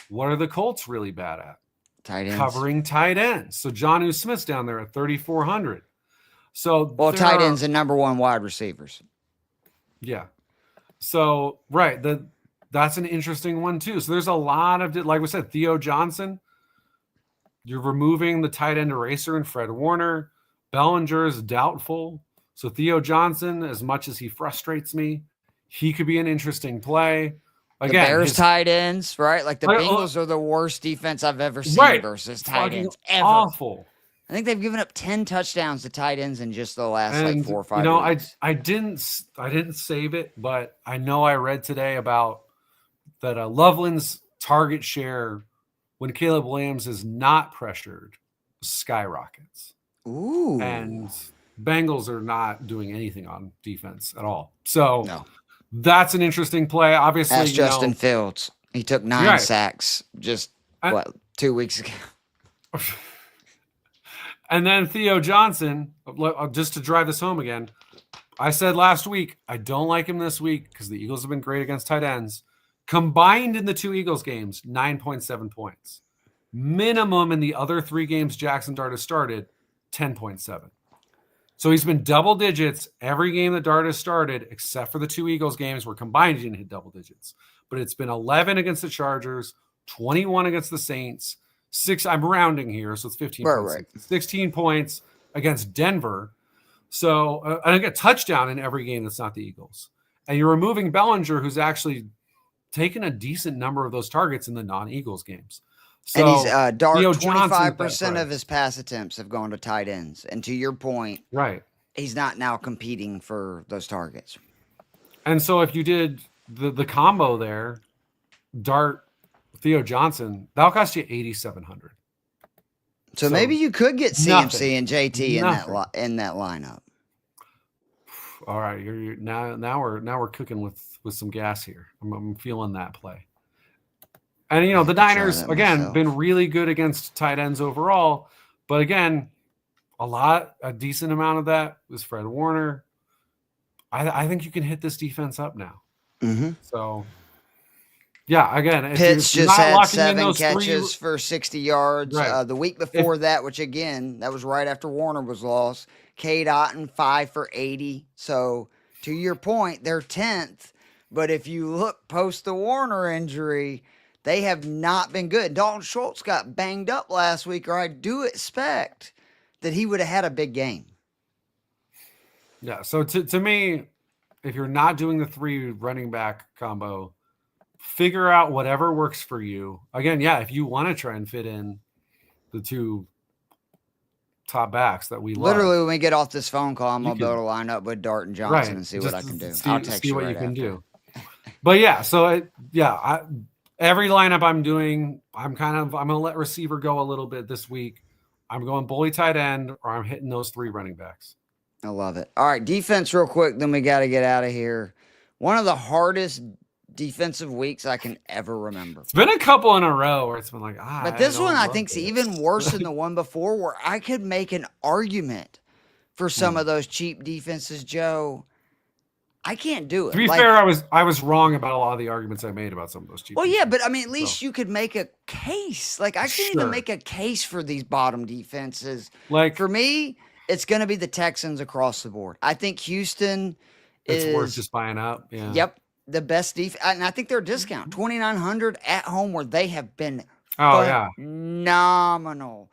what are the Colts really bad at? Tight ends. Covering tight ends. So Jonnu Smith's down there at 3,400. So tight ends and number one wide receivers. Yeah. So that's an interesting one too. So there's a lot of, like we said, Theo Johnson. You're removing the tight end eraser in Fred Warner. Bellinger is doubtful. So Theo Johnson, as much as he frustrates me, he could be an interesting play. Again, the Bears tight ends, right? Like the Bengals are the worst defense I've ever seen versus tight ends ever. Awful. I think they've given up 10 touchdowns to tight ends in just the last 4 or 5 weeks. I didn't save it, but I know I read today about that Loveland's target share when Caleb Williams is not pressured skyrockets. Ooh. And Bengals are not doing anything on defense at all. So that's an interesting play. Obviously, that's Justin Fields. He took 9 sacks just 2 weeks ago. And then Theo Johnson, just to drive this home again, I said last week, I don't like him this week because the Eagles have been great against tight ends. Combined in the 2 Eagles games, 9.7 points. Minimum in the other 3 games Jackson Dart has started, 10.7. So he's been double digits every game that Dart has started, except for the 2 Eagles games where combined he didn't hit double digits. But it's been 11 against the Chargers, 21 against the Saints, 6. I'm rounding here, so it's 15 points. Right. 16 points against Denver. So, and I get a touchdown in every game that's not the Eagles. And you're removing Bellinger, who's actually taken a decent number of those targets in the non-Eagles games. So, and he's Dart, 25% of his pass attempts have gone to tight ends. And to your point, he's not now competing for those targets. And so if you did the combo there, Dart, Theo Johnson, that'll cost you 8,700. So maybe you could get CMC and JT in that lineup. All right, you're now we're cooking with some gas here. I'm feeling that play. And the Niners again been really good against tight ends overall, but again, a decent amount of that was Fred Warner. I think you can hit this defense up now. Mm-hmm. So. Yeah, again, Pitts just had 7 catches for 60 yards. Right. The week before that, which again, that was right after Warner was lost. Cade Otton, 5 for 80. So to your point, they're 10th. But if you look post the Warner injury, they have not been good. Dalton Schultz got banged up last week, or I do expect that he would have had a big game. Yeah, so to me, if you're not doing the 3 running back combo, figure out whatever works for you. Again, if you want to try and fit in the 2 top backs that we literally love, when we get off this phone call, I'm gonna be able to line up with Dart and Johnson and see what I can do. I'll text you what right you can after. do. But every lineup I'm doing, I'm gonna let receiver go a little bit this week. I'm going bully tight end, or I'm hitting those 3 running backs. I love it. All right, defense real quick, then we got to get out of here. One of the hardest defensive weeks I can ever remember. It's been a couple in a row where it's been like, but this one I think is even worse than the one before, where I could make an argument for some of those cheap defenses, Joe. I can't do it. To be fair, I was wrong about a lot of the arguments I made about some of those cheap. Well, yeah, but I mean, at least you could make a case. Like I can't even make a case for these bottom defenses. Like for me, it's going to be the Texans across the board. I think Houston is worth just buying up. Yeah. Yep. The best defense, and I think they're a discount, 2,900 at home, where they have been phenomenal.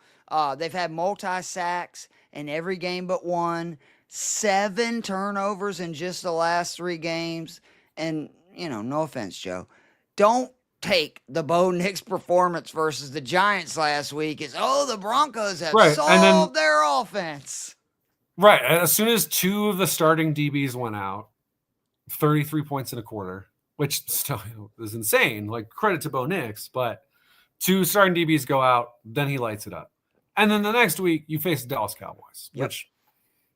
They've had multi-sacks in every game but one, 7 turnovers in just the last 3 games. And, no offense, Joe, don't take the Bo Nix performance versus the Giants last week as, the Broncos have solved their offense. Right. As soon as 2 of the starting DBs went out, 33 points in a quarter, which still is insane. Like, credit to Bo Nix, but 2 starting DBs go out, then he lights it up. And then the next week, you face the Dallas Cowboys, which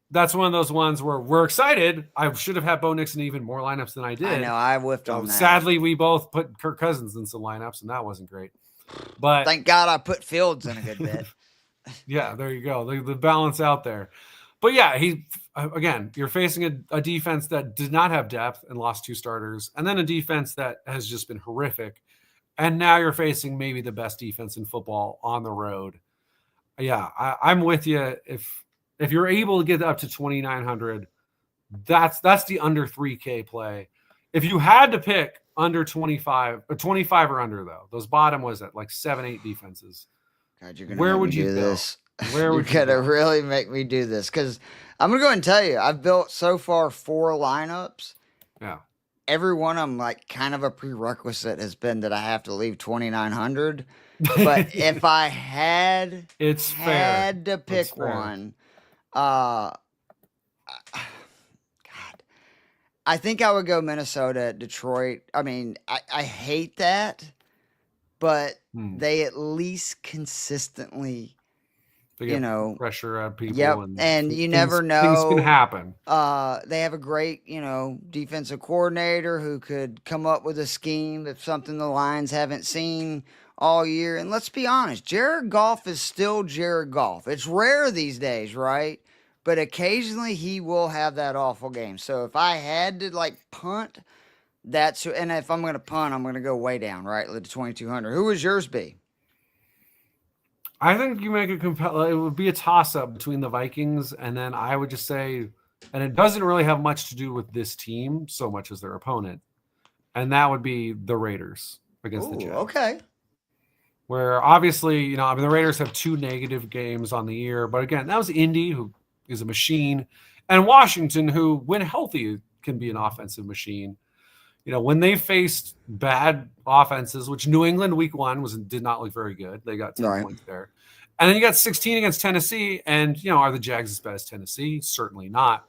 that's one of those ones where we're excited. I should have had Bo Nix in even more lineups than I did. I know, I whiffed on that. Sadly, we both put Kirk Cousins in some lineups, and that wasn't great. But thank God I put Fields in a good bit. Yeah, there you go. The balance out there. But yeah, again, you're facing a defense that did not have depth and lost 2 starters, and then a defense that has just been horrific. And now you're facing maybe the best defense in football on the road. Yeah, I'm with you. If you're able to get up to 2,900, that's the under 3K play. If you had to pick under 25 or under though, those bottom was at like 7-8 defenses. God, you're gonna Where make would me you do go? this? Where would You're you gonna go? really make me do this because I'm gonna go ahead and tell you I've built so far 4 lineups. Yeah. Every one of them, like, kind of a prerequisite has been that I have to leave 2,900. But if I had It's fair. to pick one, God, I think I would go Minnesota, Detroit. I mean, I hate that, but they at least consistently, They get pressure at people. Yep, and you never know. Things can happen. They have a great, defensive coordinator who could come up with a scheme if something the Lions haven't seen all year. And let's be honest, Jared Goff is still Jared Goff. It's rare these days, right? But occasionally he will have that awful game. So if I had to punt, and if I'm going to punt, I'm going to go way down, right? To 2,200. Who would yours be? I think you make it it would be a toss-up between the Vikings, and then I would just say, and it doesn't really have much to do with this team so much as their opponent, and that would be the Raiders against the Jags. Okay. Where obviously, the Raiders have 2 negative games on the year, but again, that was Indy, who is a machine, and Washington, who, when healthy, can be an offensive machine. When they faced bad offenses, which New England week 1 did not look very good. They got 10 points there. And then you got 16 against Tennessee. And, are the Jags as bad as Tennessee? Certainly not.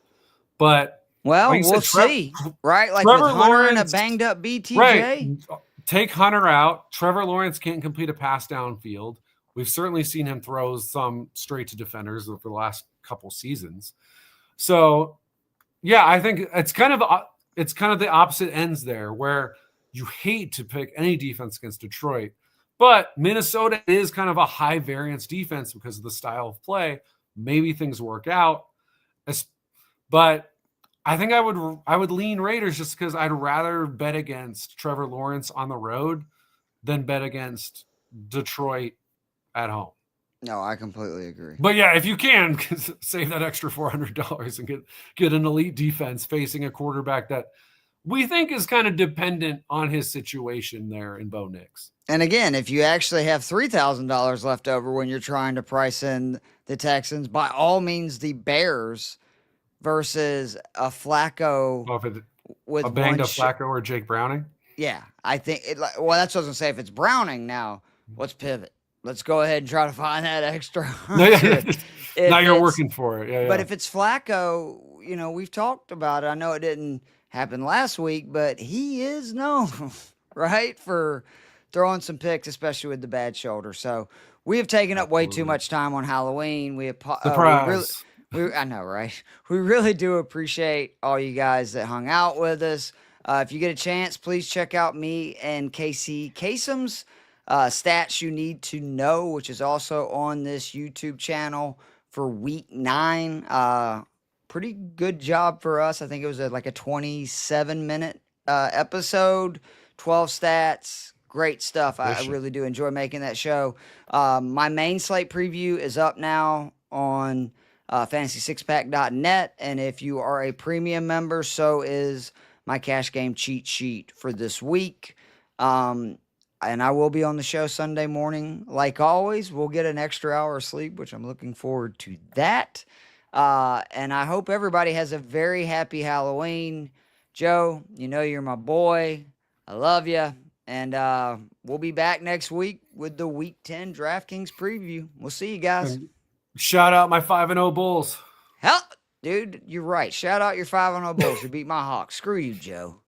But we'll see. Right? Like Trevor with Hunter Lawrence, and a banged up BTJ. Right. Take Hunter out. Trevor Lawrence can't complete a pass downfield. We've certainly seen him throw some straight to defenders over the last couple seasons. So, yeah, I think it's kind of the opposite ends there, where you hate to pick any defense against Detroit, but Minnesota is kind of a high variance defense because of the style of play. Maybe things work out, but I think I would lean Raiders just because I'd rather bet against Trevor Lawrence on the road than bet against Detroit at home. No, I completely agree. But yeah, if you can save that extra $400 and get an elite defense facing a quarterback that we think is kind of dependent on his situation there in Bo Nix. And again, if you actually have $3,000 left over when you're trying to price in the Texans, by all means, the Bears versus a Flacco with a banged up Flacco or Jake Browning. Yeah, I think that's what I was gonna say. If it's Browning now, let's pivot. Let's go ahead and try to find that extra. Now you're working for it. Yeah, but if it's Flacco, we've talked about it. I know it didn't happen last week, but he is known, right, for throwing some picks, especially with the bad shoulder. So we have taken up way too much time on Halloween. Surprise. I know, right? We really do appreciate all you guys that hung out with us. If you get a chance, please check out me and Casey Kasem's Stats You Need to Know, which is also on this YouTube channel for week 9. Pretty good job for us. I think it was a 27-minute episode, 12 stats. Great stuff. I really do enjoy making that show. My main slate preview is up now on fantasy6pack.net, and if you are a premium member, so is my cash game cheat sheet for this week. And I will be on the show Sunday morning. Like always, we'll get an extra hour of sleep, which I'm looking forward to that. And I hope everybody has a very happy Halloween. Joe, you're my boy. I love you. And we'll be back next week with the Week 10 DraftKings preview. We'll see you guys. Shout out my 5-0 Bulls. Hell, dude, you're right. Shout out your 5-0 Bulls who beat my Hawks. Screw you, Joe.